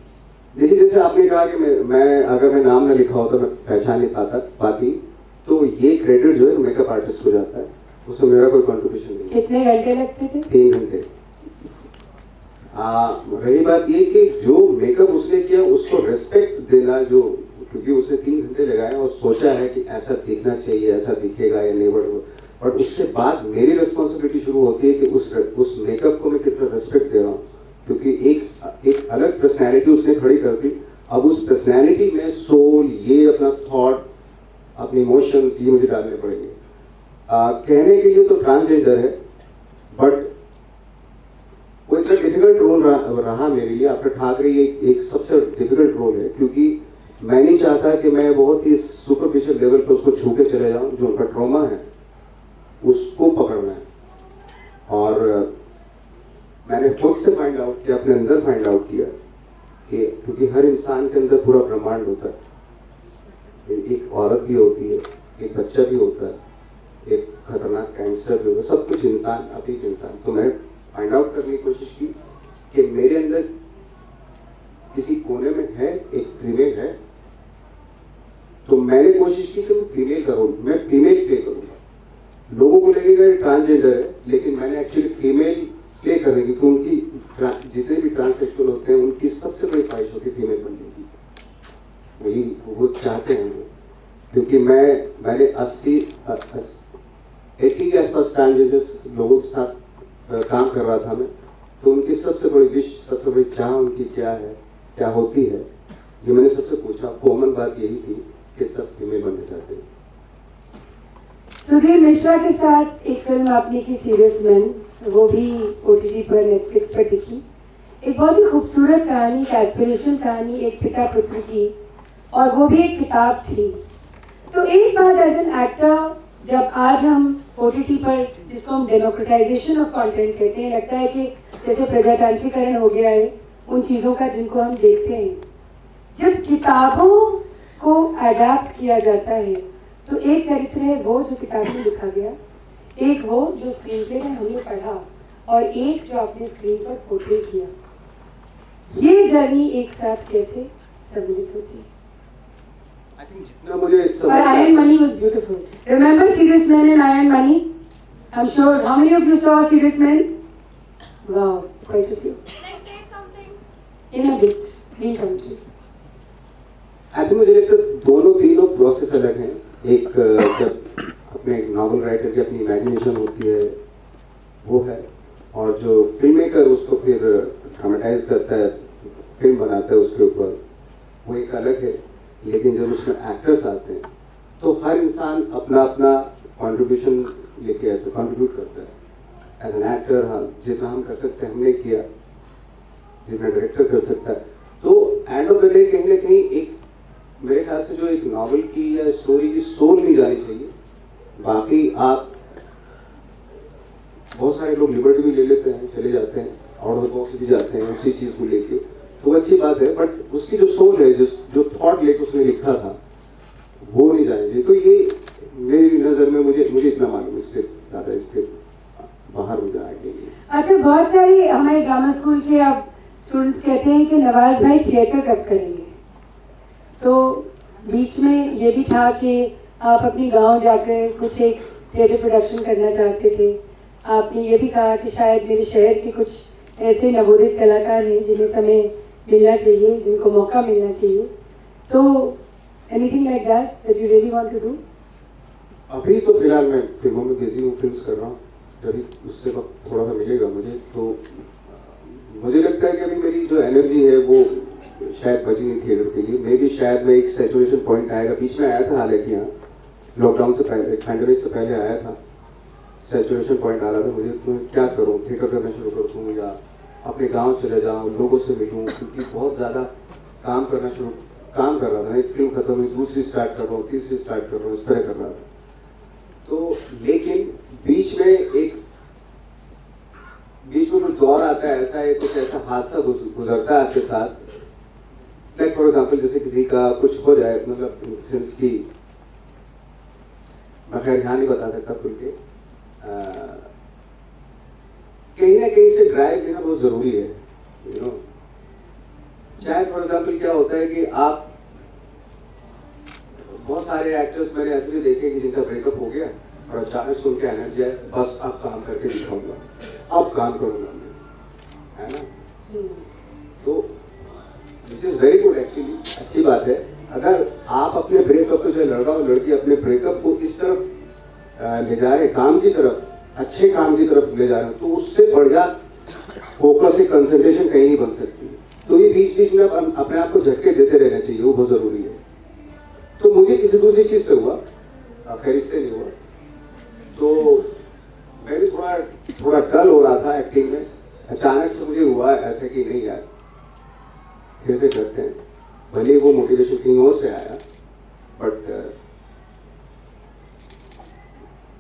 देखिए, जैसे आपने कहा कि मैं अगर मैं नाम न लिखा होता मैं पहचान नहीं पाती, तो ये क्रेडिट जो है मेकअप आर्टिस्ट को जाता है, उसमें मेरा कोई कंट्रीब्यूशन नहीं। कितने घंटे लगते थे? 3 घंटे। रही बात ये कि जो मेकअप उसने किया उसको रिस्पेक्ट देना, जो क्योंकि उसने 3 घंटे लगाए और सोचा है कि ऐसा दिखना चाहिए, ऐसा दिखेगा या नहीं, बट उसके बाद मेरी रिस्पॉन्सिबिलिटी शुरू होती है कि उस मेकअप को मैं कितना रिस्पेक्ट दे रहा हूँ, क्योंकि एक अलग पर्सनैलिटी उसने खड़ी कर दी। अब उस पर्सनैलिटी में सोल, ये अपना थॉट, अपने इमोशंस, ये मुझे डालने पड़ेंगे। कहने के लिए तो ट्रांसजेंडर है, बट वो इतना डिफिकल्ट रोल रहा मेरे लिए। आफ्टर ठाकरे ये एक सबसे डिफिकल्ट रोल है, क्योंकि मैं नहीं चाहता कि मैं बहुत ही सुपरफिशियल लेवल पर उसको छू के चले जाऊं। जो उनका ट्रॉमा है उसको पकड़ना है, और मैंने खुद से फाइंड आउट किया, अपने अंदर फाइंड आउट किया कि क्योंकि हर इंसान के अंदर पूरा ब्रह्मांड होता है, एक औरत भी होती है, एक बच्चा भी होता है, एक खतरनाक कैंसर भी होता है, सब कुछ इंसान, अभी इंसान। तो मैं फाइंड आउट करने की कोशिश की कि मेरे अंदर किसी कोने में है, एक फीमेल है, तो मैंने कोशिश की कि मैं फीमेल का रोल, मैं फीमेल प्ले करूंगा। लोगों को लगेगा ये ट्रांसजेंडर है, लेकिन मैंने एक्चुअली फीमेल प्ले करने की, उनकी जितने भी ट्रांससेक्सुअल होते हैं उनकी सबसे बड़ी ख्वाहिश होती है फीमेल बनने की, वही वो चाहते हैं वो। क्योंकि मैंने 80 के आसपास ट्रांसजेंडर लोगों के साथ काम कर रहा था मैं, तो उनकी सबसे बड़ी विश, सबसे बड़ी चाह उनकी क्या है, क्या होती है, ये मैंने सबसे पूछा। कॉमन बात यही थी कि सब फीमेल बनना चाहते हैं। सुधीर मिश्रा के साथ एक फिल्म आपने की, सीरियस मैन, वो भी OTT पर, नेटफ्लिक्स पर दिखी। एक बहुत ही खूबसूरत कहानी, एक एस्पिरेशनल कहानी, एक पिता पुत्र की, और वो भी एक किताब थी। तो एक बात एज एन एक्टर, जब आज हम OTT पर, जिसको हम डेमोक्रेटाइजेशन ऑफ कंटेंट कहते हैं, लगता है कि जैसे प्रजातांत्रिकरण हो गया है उन चीज़ों का जिनको हम देखते हैं, जब किताबों को अडैप्ट किया जाता है तो एक चरित्र है वो जो किताब में लिखा गया, एक वो जो स्क्रीन प्ले में हमने पढ़ा, और एक जो आपने स्क्रीन पर पोर्ट्रे किया। ये जर्नी एक साथ कैसे सम्मिलित होती है? I think जितना मुझे और Iron Money was beautiful. Remember Serious Man and Iron Money? I'm sure. How many of you saw Serious Man? Wow, quite a few. Can I say something? In a bit, we'll come to. I think मुझे लगता है दोनों तीनों process अलग हैं। एक जब अपने एक नॉवल राइटर की अपनी इमेजिनेशन होती है वो है, और जो फिल्म मेकर उसको फिर ड्रामेटाइज करता है, फिल्म बनाता है उसके ऊपर, वो एक अलग है। लेकिन जब उसमें एक्टर्स आते हैं तो हर इंसान अपना अपना कंट्रीब्यूशन लेके आता है, कंट्रीब्यूट करता है। एज एन एक्टर हाँ, जितना हम कर सकते हैं हमने किया, जितना डायरेक्टर कर सकता है। तो एंड ऑफ द डे कहीं ना कहीं एक, मेरे ख्याल से जो एक नॉवल की या स्टोरी की सोल नहीं जानी चाहिए। बाकी आप, बहुत सारे लोग लिबर्टी भी ले लेते हैं, चले जाते हैं, आउट ऑफ द बॉक्स भी जाते हैं उसी चीज़ को लेके, तो अच्छी बात है, बट उसकी जो सोल है, जो थॉट लेके उसने लिखा था, वो नहीं जानी चाहिए। तो ये मेरी नज़र में मुझे इतना मालूम, इससे ज़्यादा इसके बाहर मुझे आइडिया नहीं। अच्छा, बहुत सारे हमारे ड्रामा स्कूल के अब स्टूडेंट्स कहते हैं कि नवाज भाई थिएटर कब करेंगे? तो बीच में ये भी था कि आप अपनी गांव जाकर कुछ एक थिएटर प्रोडक्शन करना चाहते थे। आपने ये भी कहा कि शायद मेरे शहर के कुछ ऐसे नवोदित कलाकार हैं जिन्हें समय मिलना चाहिए, जिनको मौका मिलना चाहिए। तो anything like that you really want to do? अभी तो फिलहाल मैं फिल्मों में बिजी हूँ, फिल्म्स कर रहा हूँ। जब उससे वक्त थोड़ा सा मिलेगा मुझे, तो मुझे लगता है कि अभी मेरी जो एनर्जी है वो शायद बची नहीं थिएटर के लिए। मे भी शायद मैं एक सैचुरेशन पॉइंट आएगा। बीच में आया था, हालांकि यहाँ लॉकडाउन से पहले, पैंडेमिक से पहले आया था, सैचुरेशन पॉइंट आ रहा था मुझे, तो क्या करूँ, थिएटर करना शुरू कर दूँ या अपने गांव चले जाऊँ, लोगों से मिलूँ, क्योंकि बहुत ज़्यादा काम कर रहा था। एक फिल्म खत्म हुई, दूसरी स्टार्ट कर रहा हूँ, तीसरी स्टार्ट कर रहा हूँ, इस तरह कर रहा था। तो लेकिन बीच में कुछ दौर आता है, ऐसा है, कुछ ऐसा हादसा गुजरता है आपके साथ, लाइक फॉर एग्जाम्पल जैसे किसी का कुछ हो जाए, मतलब सेंस की, मैं खैर यहाँ नहीं बता सकता खुल के, कहीं ना कहीं से ड्राइव लेना बहुत जरूरी है, यू नो। चाहे फॉर एग्जाम्पल क्या होता है कि आप, बहुत सारे एक्टर्स मैंने ऐसे भी देखे कि जिनका ब्रेकअप हो गया और अचानक से उनकी एनर्जी है, बस अब काम करके दिखाऊंगा, अब काम करूंगा मैं, है ना। तो which is very good actually, अच्छी बात है। अगर आप अपने ब्रेकअप को, चाहे लड़का और लड़की अपने ब्रेकअप को इस तरफ ले जा रहे, काम की तरफ, अच्छे काम की तरफ ले जा रहे हो, तो उससे बढ़िया फोकस से कंसंट्रेशन कहीं नहीं बन सकती। तो ये बीच बीच में अपने आप को झटके देते रहना चाहिए, वो बहुत जरूरी है। तो मुझे किसी दूसरी चीज से हुआ, खैर इससे नहीं हुआ। तो मैं भी थोड़ा डल हो रहा था एक्टिंग में, अचानक से मुझे हुआ ऐसे कि नहीं यार फिर से करते हैं। भले वो मोटिवेशन कहीं और से आया, बट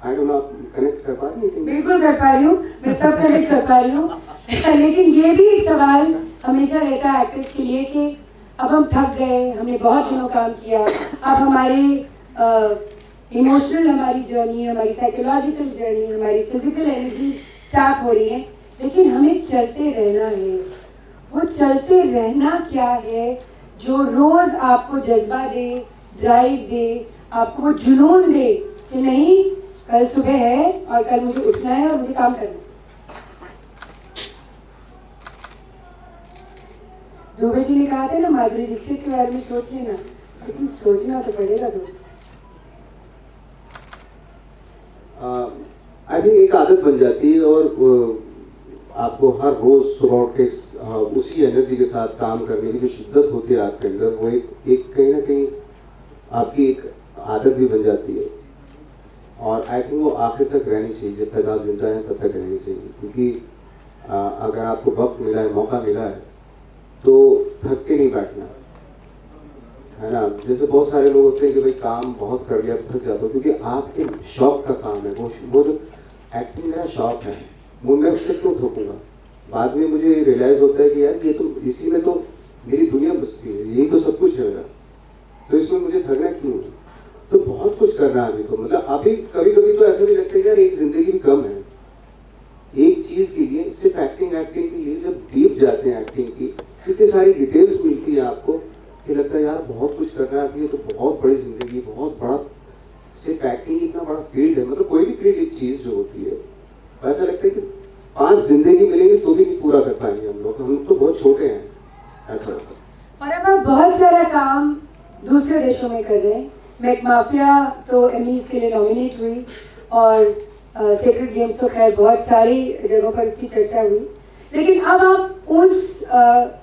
आई डोंट नो, आप कनेक्ट कर पा रही हैं? बिल्कुल कर पा रही हूँ, मैं सब कनेक्ट कर पा रही हूँ। लेकिन ये भी एक सवाल हमेशा रहता है एक्टर्स के लिए कि अब हम थक गए, हमने बहुत दिनों काम किया, अब हमारी इमोशनल हमारी जर्नी, हमारी साइकोलॉजिकल जर्नी, हमारी फिजिकल एनर्जी साफ हो रही है, लेकिन हमें चलते रहना है। वो चलते रहना क्या है जो रोज आपको जज्बा दे, ड्राइव दे, आपको वो जुनून दे कि नहीं कल सुबह है और कल मुझे उठना है और मुझे काम करना है। दुबे जी ने कहा था ना, माधुरी दीक्षित के बारे में सोच लेना, लेकिन सोचना तो पड़ेगा दोस्त। आई थिंक एक आदत बन जाती है और आपको हर रोज सुबह उठ के उसी एनर्जी के साथ काम करने की जो शिद्दत होती है आपके अंदर, वो एक कहीं ना कहीं आपकी एक आदत भी बन जाती है। और आई थिंक वो आखिर तक रहनी चाहिए, जब तक आप जिंदा हैं तब तक रहनी चाहिए। क्योंकि अगर आपको वक्त मिला है, मौका मिला है, तो थक के नहीं बैठना है ना। जैसे बहुत सारे लोग होते हैं कि भाई काम बहुत कर लिया तो थक जाते हो, क्योंकि आपके शौक का काम है वो जो एक्टिंग मेरा शौक है, वो मैं उससे क्यों थकूंगा। बाद में मुझे रियलाइज होता है कि यार ये तो इसी में तो मेरी दुनिया बसती है, यही तो सब कुछ है मेरा, तो इसमें मुझे थकना क्यों है। तो बहुत कुछ करना है अभी तो, मतलब अभी कभी कभी तो ऐसा भी लगता है यार एक जिंदगी भी कम है एक चीज के लिए, सिर्फ एक्टिंग के लिए। जब डीप जाते हैं एक्टिंग की, इतनी सारी डिटेल्स मिलती है आपको कि लगता है यार बहुत कुछ करना है अभी, तो बहुत बड़ी जिंदगी, बहुत बड़ा, सिर्फ एक्टिंग इतना बड़ा फील्ड है। मतलब कोई भी क्रिएटिव चीज जो होती है, ऐसा लगता है कि 5 जिंदगी मिलेंगे तो भी नहीं पूरा कर पाएंगे हम तो बहुत छोटे हैं, ऐसा लगता है। और अब आप बहुत सारा काम दूसरे देशों में कर रहे हैं। मैं माफिया तो एमीज के लिए नॉमिनेट हुई, और सेक्रेट गेम्स तो खैर बहुत सारी जगहों पर इसकी चर्चा हुई, लेकिन अब आप उस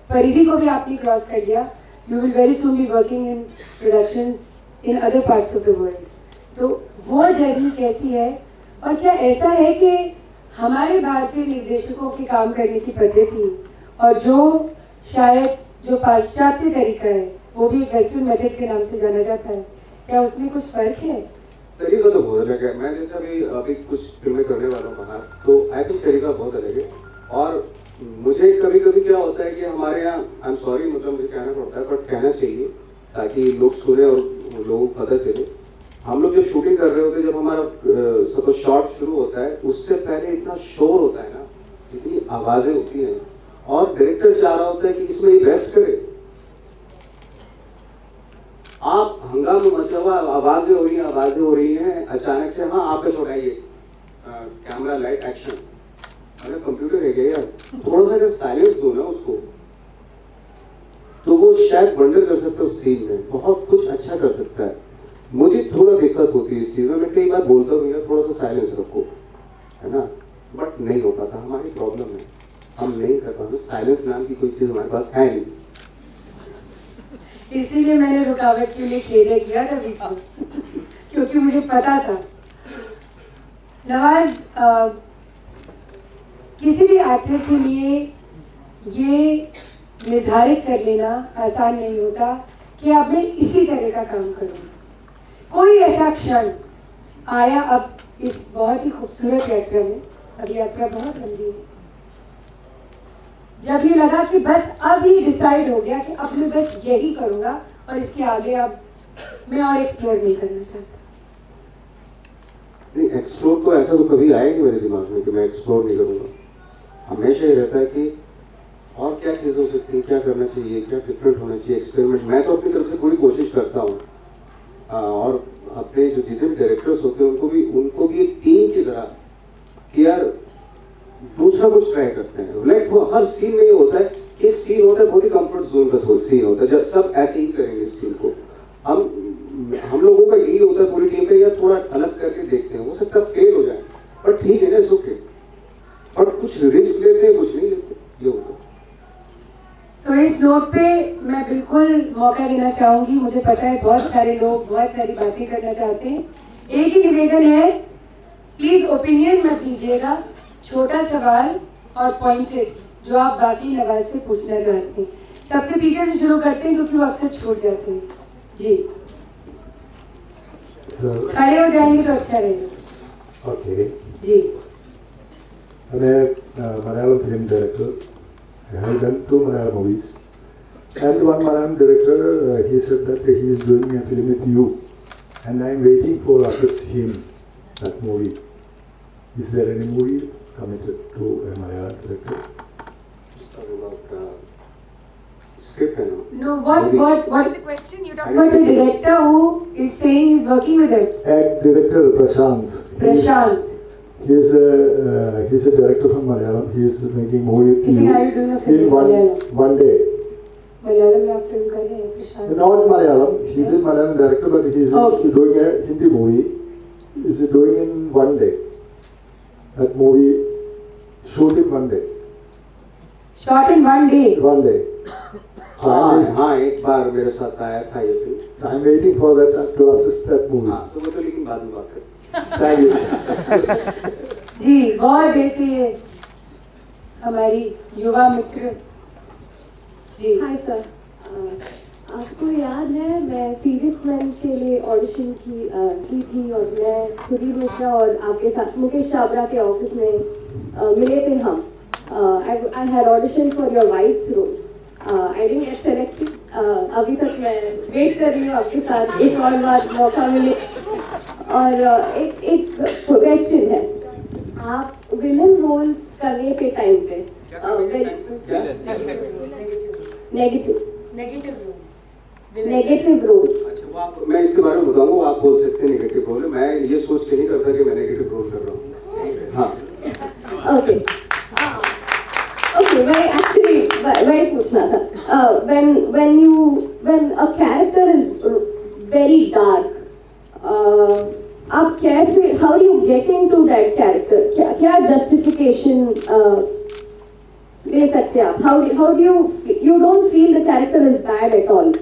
परिधि को भी आपने क्रॉस कर लिया। You will very soon be working in productions in other parts of the world. तो वो जर्नी कैसी है, और क्या ऐसा है कि हमारे भारतीय निर्देशकों के काम करने की पद्धति और जो शायद जो पाश्चात्य तरीका है, वो भी वेस्टर्न मेथड के नाम से जाना जाता है, क्या उसमें कुछ फर्क है? तरीका तो बहुत अलग है। मैं जैसे अभी कुछ फिल्में करने वाला हूँ बाहर, तो आई थिंक तरीका बहुत अलग है। और मुझे कभी कभी क्या होता है कि हमारे यहाँ, आई एम सॉरी, मतलब मुझे कहना पड़ता है, बट कहना चाहिए ताकि लोग सुने और लोगों को पता चले। हम लोग जब शूटिंग कर रहे होते हैं, जब हमारा सपोज शॉट शुरू होता है, उससे पहले इतना शोर होता है ना, इतनी आवाजें होती हैं, और डायरेक्टर चाह रहा होता है कि इसमें ये बेस्ट करे। आप हंगामा मचा हुआ, आवाजें हो रही हैं, अचानक से हाँ आपका शॉट आइए, कैमरा लाइट एक्शन, अरे कंप्यूटर है क्या यार, थोड़ा सा अगर साइलेंस दो ना उसको, तो वो शायद वंडर कर सकता है उस सीन में, बहुत कुछ अच्छा कर सकता है। मुझे थोड़ा दिक्कत होती है इस चीज में, मैं कई बार बोलता हूँ यार थोड़ा सा साइलेंस रखो, है ना, बट नहीं हो पाता, हमारी प्रॉब्लम है, हम नहीं कर पाते। साइलेंस नाम की कोई चीज हमारे पास है नहीं, इसीलिए मैंने रुकावट के लिए खेद किया था बीच में, क्योंकि मुझे पता था। नवाज, किसी भी एक्टर के लिए ये निर्धारित कर लेना आसान नहीं होता कि अब मैं इसी तरह का काम करूँ। कोई ऐसा क्षण आया अब इस बहुत ही खूबसूरत यात्रा में, अभी यात्रा बहुत लंबी है, जब ये लगा कि बस अब ये डिसाइड हो गया कि अब मैं बस यही करूँगा और इसके आगे अब मैं और एक्सप्लोर नहीं करना चाहता? नहीं, एक्सप्लोर तो ऐसा तो कभी आया नहीं मेरे दिमाग में कि मैं एक्सप्लोर नहीं करूँगा। हमेशा ये रहता है कि और क्या चीज़ हो सकती है, क्या करना चाहिए, क्या डिफरेंट होना चाहिए, एक्सपेरिमेंट। मैं तो अपनी तरफ से पूरी कोशिश करता हूँ, और अपने जो जितने भी डायरेक्टर्स होते हैं उनको भी एक टीम की तरह कि यार दूसरा कुछ ट्राई करते हैं। लाइक हर सीन में ये होता है होता है बहुत ही कंफर्ट जोन का सीन होता है, जब सब ऐसे ही करेंगे इस सीन को। हम लोगों का यही होता है पूरी टीम का, यार थोड़ा अलग करके देखते हैं, हो सकता है फेल हो जाए पर ठीक है ना, सुख है, और कुछ रिस्क लेते हैं कुछ नहीं लेते, ये होता है। तो इस नोट पे मैं बिल्कुल मौका देना चाहूंगी, मुझे पता है बहुत सारे लोग बहुत सारी बातें करना चाहते हैं। एक ही निवेदन है, प्लीज ओपिनियन मत दीजिएगा, छोटा सवाल और पॉइंटेड जो आप बाकी नवाज से पूछना चाहते हैं। सबसे पीछे से शुरू करते हैं क्योंकि वो अक्सर छूट जाते हैं। जी खड़े हो जाएंगे तो अच्छा रहेगा। ओके, जी मैं Malayalam film director. I have done 2 Malayalam movies. And one Malayalam director, he said that he is doing a film with you, and I am waiting for assist him that movie. Is there any movie committed to a Malayalam director? Script है ना? No, what is the question? You talking about the director who is saying he's working with it? Director Prashant. Prashant. He's a director from Malayalam. He is making movie with Is he you are you doing a film in in Malayalam? one day. Malayalam में आप film कर रहे हैं प्रशांत? Not Malayalam. He's a Malayalam director, but he is Okay. doing a Hindi movie. Is doing in one day. That movie shoot in one day. Shot in one day. One day. So हाँ एक बार मेरे साथ आया था ये film. so I'm waiting for that to assist that movie. हाँ तो वो तो लेकिन बाद में बात करें। Thank you. जी बहुत ऐसे हमारी युवा मित्र। जी हाय सर, आपको याद है मैं सीरियस मैन के लिए ऑडिशन की थी और मैं सुधीर मिश्रा और आपके साथ मुकेश छाबड़ा के ऑफिस में मिले थे हम। I had audition for your wife's role. I didn't get selected. अभी तक मैं वेट कर रही हूँ आपके साथ एक और बार मौका मिले। और एक क्वेश्चन है, आप विलन रोल्स करने के टाइम पे नेगेटिव रोल्स, अच्छा वो आप, मैं इसके बारे में बताऊंगा, वो आप बोल सकते हैं नेगेटिव रोल है, मैं ये सोच के नहीं करता कि मैं नेगेटिव रोल कर रहा हूँ। हाँ ओके ओके, मैं एक्चुअली वही पूछना था। When a character is very dark, आप कैसे, how do you get into that character? क्या जस्टिफिकेशन ले सकते हैं आप? How do you don't feel the character is bad at all?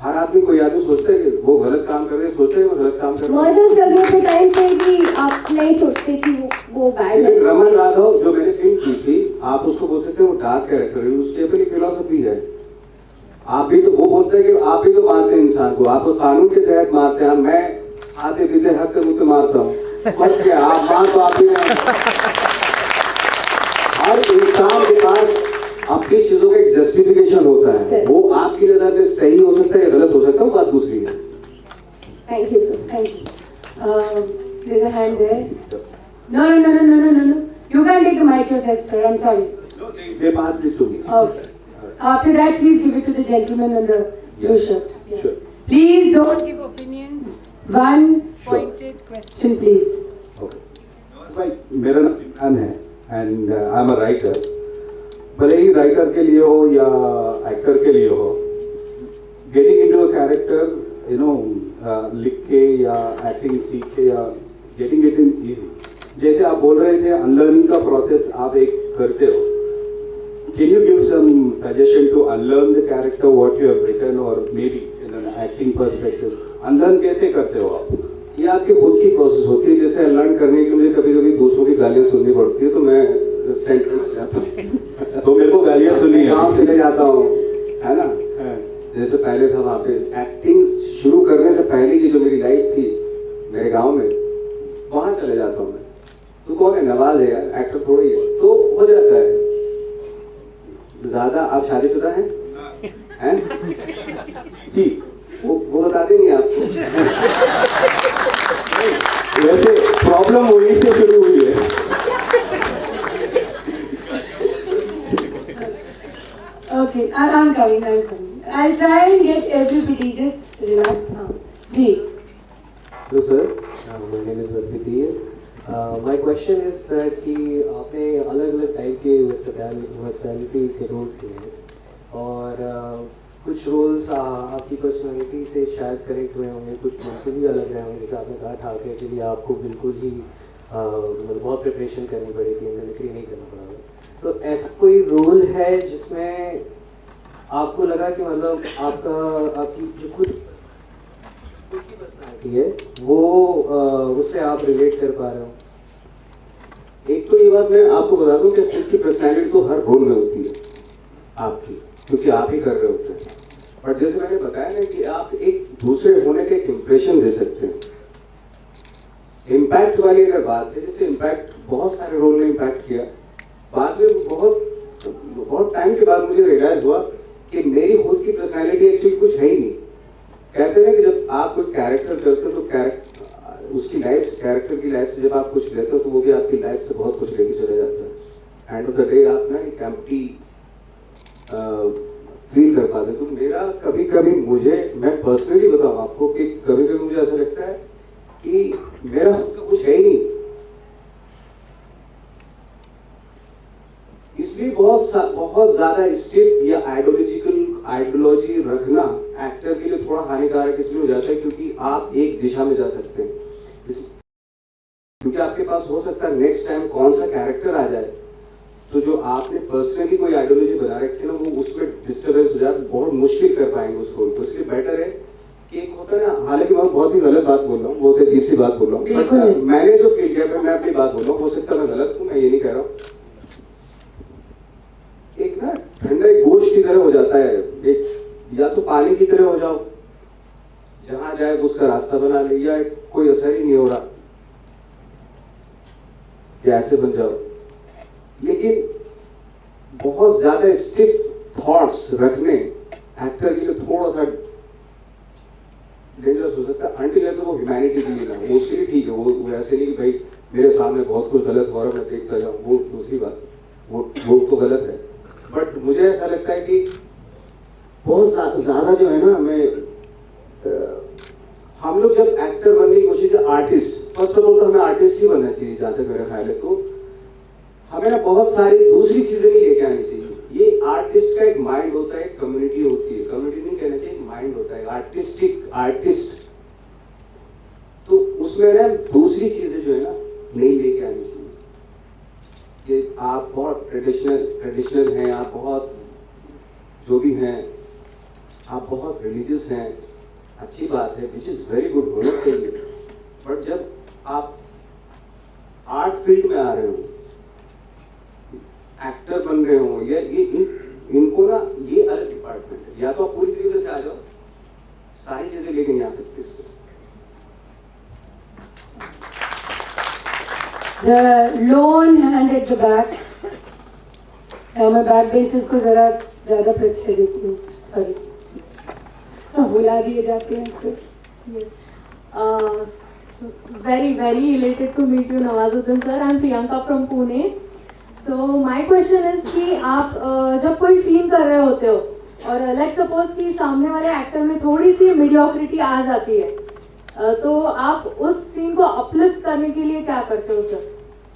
हर आदमी कोई आदमी सोचता है कि वो गलत काम कर रहे हैं, सोचता है वो गलत काम कर रहे हैं। मर्डर करने के टाइम पे भी आप नहीं सोचते कि वो बैड है? रमन राघव जो मैंने फिल्म की थी, आप उसको बोल सकते हैं वो डार्क कैरेक्टर है, उसकी अपनी फिलॉसफी है। आप भी तो वो बोलते हैं कि आप भी तो मारते हैं इंसान को, आप कानून के तहत मारते हैं, मैं आते पीते हक के मुझे मारता हूँ, मत क्या आप मार तो आप भी हर इंसान के पास अपनी चीजों का एक जस्टिफिकेशन होता है, वो आपकी नजर में सही हो सकता है या गलत हो सकता है, वो बात दूसरी है। Thank you sir, thank you. There's a hand there. No. You can't take the mic yourself, sir. I'm sorry. No, they passed it to me. Okay. After that, please give it to the gentleman in the blue shirt. Yeah. Sure. Please don't give opinions. One pointed question, please. Okay. भाई मेरा नाम इमरान है and I am a writer. भले ही writer के लिए हो या actor के लिए हो, गेटिंग इनटू अ कैरेक्टर लिख के या एक्टिंग सीख के या गेटिंग इट इन इजी, जैसे आप बोल रहे थे अनलर्निंग का प्रोसेस आप एक करते हो, can you give some suggestion to unlearn the character what you have written और maybe in an acting perspective? Unlearn कैसे करते हो आप? ये आपकी खुद की प्रोसेस होती है। जैसे अनलर्न करने के लिए कभी कभी दूसरों की गालियाँ सुननी पड़ती है, तो मैं सेंटर में जाता हूँ तो मेरे को गालियाँ सुननी है, गाँव चले जाता हूँ, है ना। जैसे पहले था वहाँ पे एक्टिंग शुरू करने से पहले की जो मेरी लाइफ थी मेरे गांव में, वहाँ चले जाता हूँ मैं। तो कौन है, नवाज है यार, एक्टर थोड़ा ही है, तो हो जाता है। ज्यादा आप शादीशुदा हैं? जी, वो बता देंगे आपको। वैसे प्रॉब्लम वही से शुरू हुई है। Okay, I'm coming. I'll try and get everybody just relax now. Ji. Hello sir, my name is Aditya. My question is that कि आपने अलग अलग टाइप के वर्सैलिटी के रोल्स किए हैं, और कुछ रोल्स आपकी पर्सनालिटी से शायद कनेक्ट हुए होंगे, कुछ बिल्कुल ही अलग रहे होंगे। जैसे आपने कहा ठाकरे के लिए आपको बिल्कुल ही मतलब बहुत प्रिपरेशन करनी पड़ी थी, मिमिक्री नहीं करना पड़ा। तो ऐसा कोई रोल है जिसमें आपको लगा कि मतलब आपकी जो खुद की पर्सनालिटी है वो उससे आप रिलेट कर पा रहे हो? एक तो ये बात मैं आपको बता दूं कि खुद की पर्सनैलिटी तो हर रोल में होती है आपकी, क्योंकि आप ही कर रहे होते हैं। पर जैसे मैंने बताया ना कि आप एक दूसरे होने के एक इम्प्रेशन दे सकते हैं। इम्पैक्ट वाली अगर बात है, जैसे इम्पैक्ट बहुत सारे रोल ने इम्पैक्ट किया। बाद में बहुत टाइम के बाद मुझे रियलाइज हुआ कि मेरी खुद की पर्सनैलिटी एक्चुअली कुछ है ही नहीं। कहते हैं कि जब आप कोई कैरेक्टर करते हो तो उसकी लाइफ, कैरेक्टर की लाइफ से जब आप कुछ लेते हो तो वो भी आपकी लाइफ से बहुत कुछ लेके चले जाता है। एंड ऑफ द डे आप ना एक एम्प्टी फील कर पाते। तो मेरा कभी कभी मैं पर्सनली बताऊं आपको कि कभी कभी मुझे ऐसा लगता है कि मेरा खुद का कुछ है ही नहीं। इसलिए बहुत ज्यादा स्टिफ या आइडियोलॉजी रखना एक्टर के लिए थोड़ा हानिकारक इसलिए हो जाता है क्योंकि आप एक दिशा में जा सकते हैं, क्योंकि आपके पास हो सकता है नेक्स्ट टाइम कौन सा कैरेक्टर आ जाए, तो जो आपने पर्सनली कोई आइडियोलॉजी बना रखी है ना वो उसमें डिस्टर्बेंस हो जाए, बहुत मुश्किल कर पाएंगे उस रोल को। इसलिए बेटर है कि एक होता है ना, हालांकि मैं बहुत ही गलत बात बोल रहा हूँ, बहुत अजीब सी बात बोल रहा हूँ, बट मैंने जो फील किया मैं अपनी बात बोल रहा हूँ, हो सकता है मैं गलत हूँ, मैं ये नहीं कह रहा हूँ। एक ना ठंडा गोश्त की तरह हो जाता है, एक या तो पानी की तरह हो जाओ, जहां जाए उसका रास्ता बना ले, या कोई असर ही नहीं हो रहा कि ऐसे बन जाओ। लेकिन बहुत ज्यादा स्टिफ थॉट्स रखने एक्टर के लिए थोड़ा सा डेंजरस हो सकता है, अनटिल ऐसे वो ह्यूमैनिटी के लिए ना, वो उसके लिए ठीक है, वो ऐसे नहीं कि भाई मेरे सामने बहुत कुछ गलत हो रहा है मैं देखता जाऊँ, वो दूसरी बात, वो तो गलत है। बट मुझे ऐसा लगता है कि बहुत ज्यादा जो है ना, हम लोग जब एक्टर बनने की कोशिश करते, आर्टिस्ट, फर्स्ट ऑफ ऑल तो हमें आर्टिस्ट ही बनना चाहिए जहां तक मेरा ख्याल है। तो हमें ना बहुत सारी दूसरी चीजें नहीं लेके आनी चाहिए। ये आर्टिस्ट का एक माइंड होता है, एक कम्युनिटी होती है, कम्युनिटी नहीं कहना चाहिए, माइंड होता है आर्टिस्ट। तो उसमें ना दूसरी चीजें जो है ना नहीं लेके आनी चाहिए कि आप बहुत ट्रेडिशनल हैं, आप बहुत जो भी हैं, आप बहुत रिलीजियस हैं, अच्छी बात है, विच इज वेरी गुड, होना चाहिए। बट जब आप आर्ट फील्ड में आ रहे हो, एक्टर बन रहे हो, या ये इनको ना ये अलग डिपार्टमेंट है, या तो आप पूरी तरीके से आ जाओ, सारी चीजें लेके नहीं आ सकते इससे। The lone hand at the back. मैं बैक बेंचेस को जरा ज्यादा परिचय देती हूँ, सॉरी, बुला दिए जाते हैं अक्सर। Very elated to meet you, Nawazuddin sir. I'm Priyanka from Pune. So my question is कि आप जब कोई सीन कर रहे होते हो और लेट्स सपोज कि सामने वाले एक्टर में थोड़ी सी मीडियोक्रिटी आ जाती है, तो आप उस सीन को अपलिफ्ट करने के लिए क्या करते हो सर?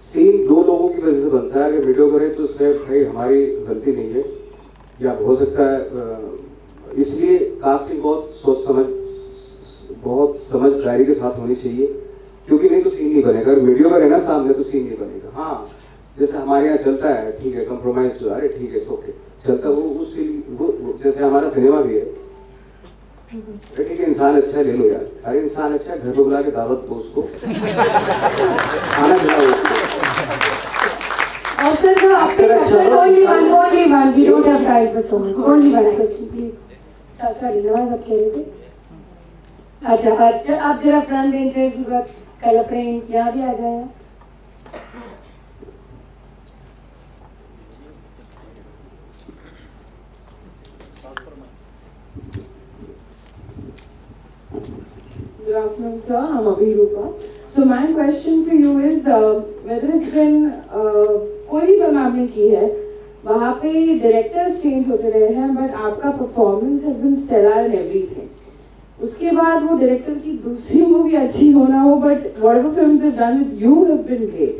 सीन दो लोगों की वजह से बनता है। अगर वीडियो करे तो उसमें भाई हमारी गलती नहीं है, या हो सकता है इसलिए कास्टिंग बहुत समझदारी के साथ होनी चाहिए, क्योंकि नहीं तो सीन नहीं बनेगा। अगर वीडियो करे ना सामने तो सीन नहीं बनेगा। हाँ, जैसे हमारे यहाँ चलता है, ठीक है, कंप्रोमाइज जो है, ठीक है, ओके चलता, वो जैसे हमारा सिनेमा भी है, ठीक है, इंसान अच्छा है, ले लो यार, अरे इंसान अच्छा है, घर पे बुला के दावत दो उसको, खाना खिलाओ उसको। और सर जो आपके only one, we don't have time for so much, only one question please। Sorry Nawaz, आप कह रहे थे? अच्छा, आप जरा फ्रंट बेंचेस कलर प्रिंट यहाँ भी आ जाए। Good afternoon, sir. I'm Abhirupa. So my question for you is whether it's been कोई भी फिल्म आपने की है, वहाँ पे डायरेक्टर्स चेंज होते रहे हैं, बट आपका performance has been stellar in everything. उसके बाद वो डायरेक्टर की दूसरी मूवी अच्छी होना हो, but whatever films they've done with you have been great.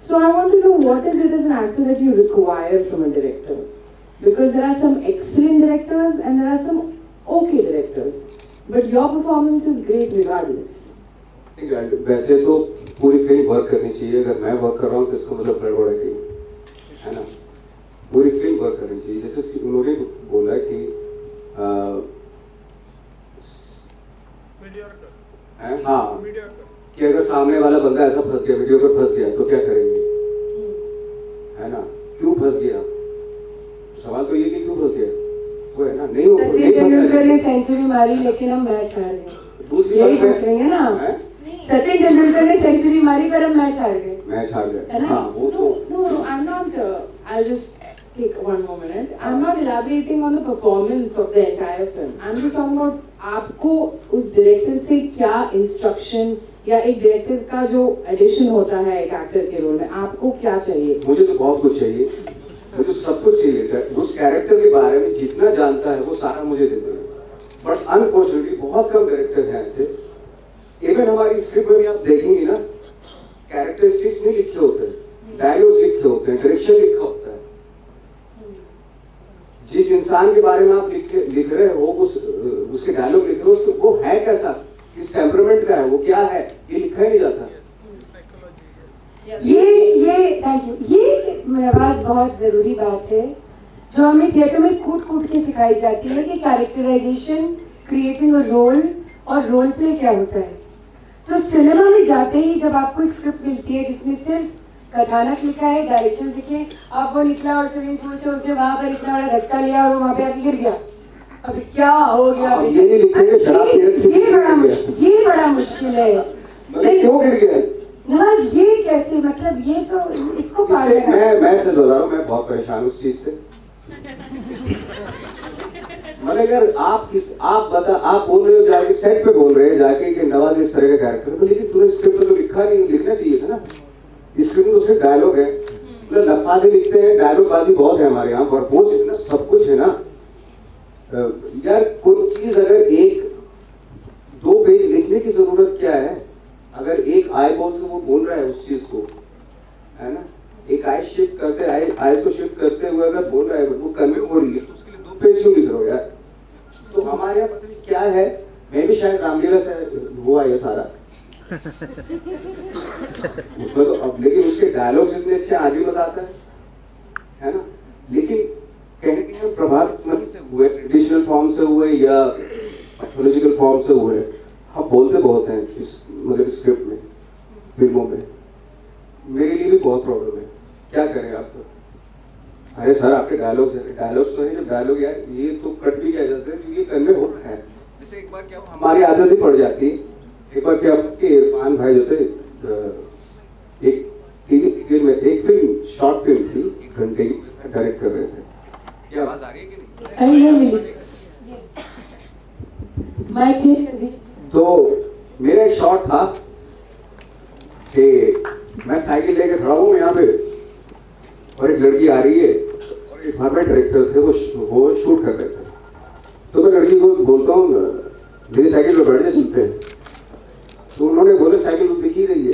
So I want to know what is it as an actor that you require from a director? Because there are some excellent directors and there are some okay directors. But your performance is great regardless. वैसे तो पूरी film work करनी चाहिए, अगर मैं work कर रहा हूँ तो इसका मतलब गड़बड़ है कहीं, है ना। पूरी फिल्म वर्क करनी चाहिए, जैसे उन्होंने बोला कि हाँ कि अगर सामने वाला बंदा ऐसा फंस गया, वीडियो पर फंस गया तो क्या करेंगे, है ना। क्यों फंस गया, सवाल तो ये कि क्यों फंस गया, वो है ना। नहीं सचिन तेंदुलकर ने सेंचुरी मारी लेकिन हम मैच हार गए, दूसरी यही बात पूछ रही है ना। सचिन तेंदुलकर ने सेंचुरी मारी पर हम मैच हार गए, मैच हार गए। हाँ वो तो No, I'm not. I'll just take one more minute. I'm not elaborating on the performance of the entire film. I'm just talking about आपको उस डायरेक्टर से क्या इंस्ट्रक्शन या एक डायरेक्टर का जो एडिशन होता है एक एक्टर के रोल में, आपको क्या चाहिए? मुझे तो बहुत कुछ चाहिए, मुझे सब कुछ चाहिए। उस कैरेक्टर के बारे में जितना जानता है वो सारा मुझे दे देना। बट अनफॉर्चुनेटली बहुत कम डायरेक्टर हैं ऐसे। इवन हमारी स्क्रिप्ट में आप देखेंगे ना, कैरेक्टरिस्टिक्स नहीं लिखे होते, डायलॉग्स लिखे होते हैं, डायरेक्शन लिखा होता है। जिस इंसान के बारे में आप लिख रहे हो, उसके डायलॉग लिख रहे हो, वो है कैसा, किस टेम्परामेंट का है, वो क्या है, ये लिखा ही नहीं जाता। ये थैंक यू, ये नवाज बहुत जरूरी बात है जो हमें थिएटर में कूट कूट के सिखाई जाती है कि कैरेक्टराइजेशन, क्रिएटिंग अ रोल और रोल प्ले क्या होता है। तो सिनेमा में जाते ही जब आपको एक स्क्रिप्ट मिलती है जिसमें सिर्फ कथानक लिखा है, डायरेक्शन लिखे, अब वो निकला और स्विमिंग पूल से उसने वहां पर इतना बड़ा धक्का लिया और वहां पे आके गिर गया, अब क्या हो गया, ये बड़ा मुश्किल है। क्यों गिर गया नवाज, ये कैसे, मतलब ये तो इसको मैं सच बता रहा हूँ, मैं बहुत परेशान हूँ उस चीज से। मतलब अगर आप बोल रहे हो जाके सेट पे बोल रहे हैं जाके कि नवाज इस तरह का कैरेक्टर, तो लेकिन तूने स्क्रिप्ट तो लिखा नहीं, लिखना चाहिए था ना। स्क्रिप्ट तो सिर्फ डायलॉग है, मतलब लफाजी लिखते हैं, डायलॉग बाजी बहुत है हमारे यहाँ, भरपूर इतना सब कुछ है ना यार। कोई चीज अगर एक दो पेज लिखने की जरूरत क्या है, अगर एक आई बॉल से वो बोल रहा है उस चीज को, है ना, एक आई शिफ्ट करते आईज को शिफ्ट करते हुए अगर बोल रहा है वो कन्वे हो रही है, तो उसके लिए दो पेज क्यों लिख रहे हो यार। तो हमारे यहाँ पता नहीं क्या है, मैं भी शायद रामलीला से हुआ ये सारा उसमें तो अब, लेकिन उसके डायलॉग्स इतने अच्छे आज भी मजा आता है ना। लेकिन कहीं ना कहीं प्रभावित नहीं से हुए, ट्रेडिशनल फॉर्म से हुए या पॉलिटिकल फॉर्म से हुए। हम बोलते बहुत हैं इस मतलब स्क्रिप्ट में, फिल्मों में, मेरे लिए भी बहुत प्रॉब्लम है, क्या करें आप। तो अरे सर आपके डायलॉग्स तो है, जब डायलॉग यार ये तो कट भी किया जाता है क्योंकि कन्वे होता है। जैसे एक बार क्या हमारी आदत ही पड़ जाती, एक बार क्या कि इरफान भाई जो थे, एक टीवी सीरियल में एक फिल्म, शॉर्ट फिल्म थी, 1 घंटे की, डायरेक्ट कर रहे थे। क्या आवाज आ रही है कि नहीं? तो मेरा एक शॉट था कि मैं साइकिल लेके खड़ा हूँ यहाँ पे और एक लड़की आ रही है और एक हमारे डायरेक्टर थे, वो शूट कर रहे थे। तो मैं लड़की को बोलता हूँ मेरी साइकिल पे बैठ जा, चलते हैं। तो उन्होंने बोले साइकिल तो दिख ही रही है,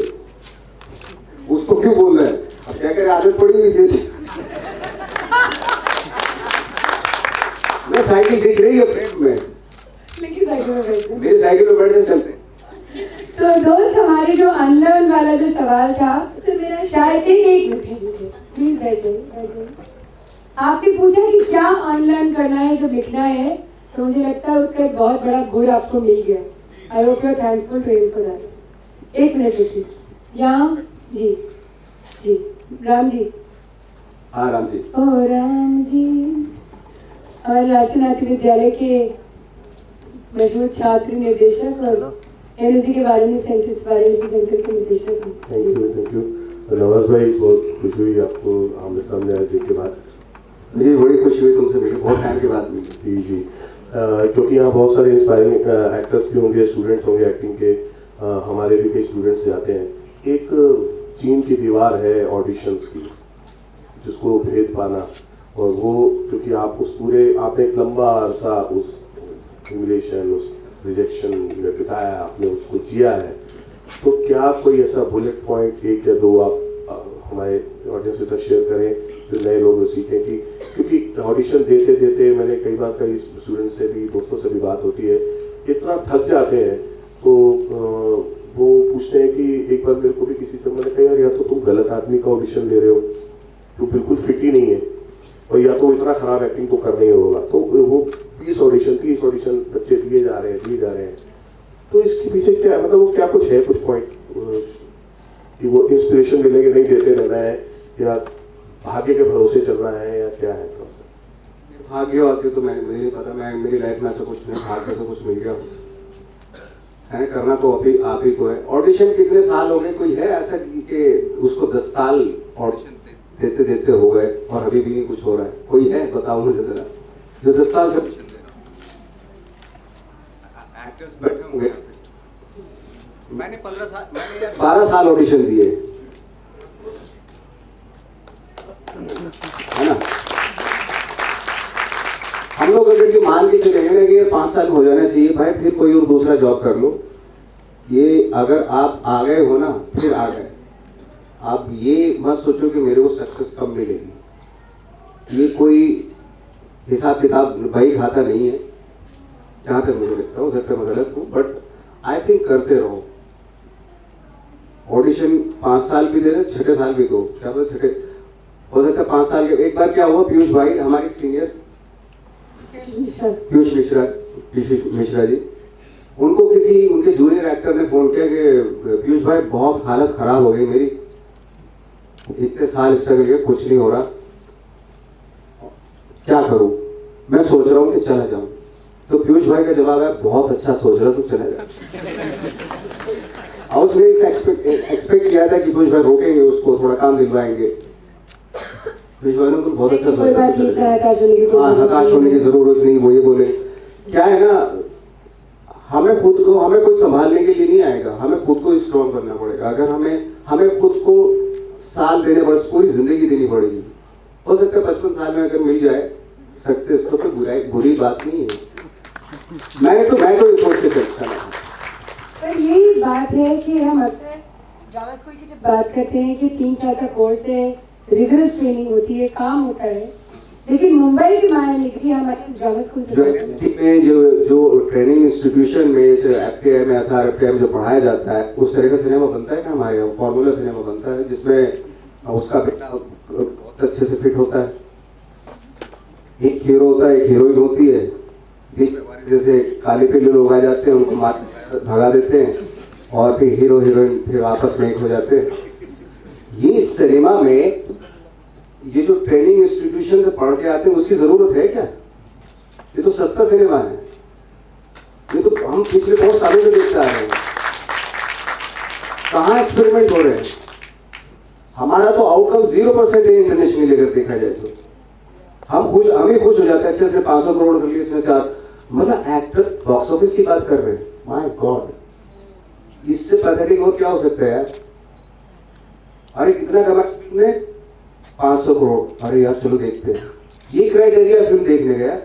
उसको क्यों बोल रहे हैं, अब क्या करें, आदत पड़ी हुई थी। मैं साइकिल दिख रही है फ्रेम में, लेकिन साइकिल में बैठे, मेरी साइकिल पे बैठ जा, चलते हैं। तो दोस्त हमारे जो अनलर्न वाला जो सवाल था, तो मेरा शायद एक मिनट प्लीज बैठे। आपने पूछा कि क्या अनलर्न करना है जो लिखना है, तो मुझे लगता है उसका एक बहुत बड़ा गुण आपको मिल गया। I hope you are thankful to him for that. एक मिनट रुकिए, यहाँ जी जी राम जी। हाँ राम जी। ओ राम जी, हमारे राष्ट्रनाट्य विद्यालय के मशहूर छात्र निर्देशक और एनर्जी के बारे में सेंटर के निर्देशक। Thank you. नवाज भाई, बहुत खुशी हुई आपको आमने सामने आए के बाद। मुझे बड़ी खुशी हुई तुमसे मिली, बहुत टाइम के बाद मिली। जी क्योंकि यहाँ बहुत सारे इंस्पायरिंग एक्टर्स भी होंगे, स्टूडेंट्स होंगे एक्टिंग के, हमारे भी कई स्टूडेंट्स जाते हैं। एक चीन की दीवार है ऑडिशंस की, जिसको भेद पाना, और वो क्योंकि आप उस पूरे आपने एक लंबा अरसा उस ह्यूमिलेशन, उस रिजेक्शन में बिताया, आपने उसको जिया है, तो क्या कोई ऐसा बुलेट पॉइंट 1 या 2 आप हमारे ऑडियंस के साथ शेयर करें, तो नए लोग सीखें कि क्योंकि ऑडिशन देते देते मैंने कई बार कई स्टूडेंट्स से भी, दोस्तों से भी बात होती है, इतना थक जाते हैं तो वो पूछते हैं कि एक बार मेरे को भी किसी से मैंने कहा यार या तो तुम गलत आदमी का ऑडिशन ले रहे हो, तो बिल्कुल फिट ही नहीं है, और या तो इतना खराब एक्टिंग तो करना ही होगा। तो वो 20 ऑडिशन बच्चे दिए जा रहे हैं, तो इसके पीछे क्या मतलब वो क्या कुछ है, कुछ पॉइंट कि वो इंस्पिरेशन मिलेंगे नहीं देते रहना है, या भाग्य के भरोसे चलना है, या क्या है? भाग्य वाग्य तो मुझे नहीं पता, मैं मेरी लाइफ में ऐसा कुछ नहीं, भाग्य से कुछ मिल गया है, करना तो आप ही को है। ऑडिशन कितने साल हो गए, कोई है ऐसा कि उसको 10 साल ऑडिशन देते देते हो गए और अभी भी नहीं कुछ हो रहा है? कोई है बताओ मुझे जरा, जो 10 साल से ऑडिशन दे रहा? एक्टर्स बैठे होंगे, मैंने 12 साल ऑडिशन दिए, है ना? हम लोग अगर ये मान के चले ना कि 5 साल हो जाना चाहिए भाई, फिर कोई और दूसरा जॉब कर लो। ये अगर आप आ गए हो ना, फिर आ गए। आप ये मत सोचो कि मेरे को सक्सेस कब मिलेगी, ये कोई हिसाब किताब बही खाता नहीं है, जहाँ तक मुझे लगता है। हो सकता है मैं गलत हूँ, बट आई थिंक करते रहो। ऑडिशन 5 साल भी दे रहे, 6 साल भी दो, क्या पता 6 हो सकता है 5 साल के। एक बार क्या हुआ, पीयूष भाई हमारे सीनियर पीयूष मिश्रा जी, उनको किसी उनके जूनियर एक्टर ने फोन किया कि पीयूष भाई बहुत हालत खराब हो गई मेरी, इतने साल स्ट्रगल किया, कुछ नहीं हो रहा, क्या करूं? मैं सोच रहा हूं कि चला जाऊं। तो पीयूष भाई का जवाब है, बहुत अच्छा सोच रहा, तू चला जा। और उसने एक्सपेक्ट किया था कि पीयूष भाई रोकेंगे उसको, थोड़ा काम दिलवाएंगे। पीयूष भाई ने बहुत अच्छा सोचा, हताश होने की जरूरत नहीं। वो ये बोले क्या है ना, हमें खुद को, हमें कोई संभालने के लिए नहीं आएगा, हमें खुद को स्ट्रॉन्ग करना पड़ेगा। अगर हमें खुद को साल देने पड़े, पूरी जिंदगी देनी पड़ेगी। हो सकता है 55 साल में अगर मिल जाए सक्सेस तो कोई बुरी बात नहीं है। मैं तो ये सोच के चलता हूं। पर यही बात है कि हम अक्सर ड्रामा स्कूल की जब बात करते हैं कि 3 साल का कोर्स है, रिगरस ट्रेनिंग होती है, काम होता है, लेकिन मुंबई की माया निकली हमारे ड्रामा स्कूल से में जो ट्रेनिंग इंस्टीट्यूशन में एफटीआई में, एसआरएफटीआई में जो पढ़ाया जाता है, उस तरह का सिनेमा बनता है ना हमारे यहाँ, फॉर्मूला सिनेमा बनता है, जिसमें उसका बेटा बहुत अच्छे से फिट होता है, एक हीरो होता है, एक हीरोइन होती है, जैसे काले पीले लोग आ जाते हैं, उनको मार भगा देते हैं, और फिर हीरो हीरोइन फिर आपस में एक हो जाते हैं। ये सिनेमा में ये जो ट्रेनिंग इंस्टीट्यूशन से पढ़ के आते हैं, उसकी जरूरत है क्या? ये तो सस्ता सिनेमा है, ये तो हम पिछले बहुत सालों से देखते आ रहे हैं। कहाँ एक्सपेरिमेंट हो रहे हैं? हमारा तो आउटकम 0% है इंटरनेशनली अगर देखा जाए तो। हम ही खुश हो जाते हैं, अच्छे से 500 करोड़ कर लिए इसने 4, मतलब एक्टर बॉक्स ऑफिस की बात कर रहे हैं। माय गॉड, इससे पैथेटिक और क्या हो सकता है यार? अरे कितना कमा ने 500 करोड़, अरे यार चलो देखते हैं। ये क्राइटेरिया फिल्म देखने गया।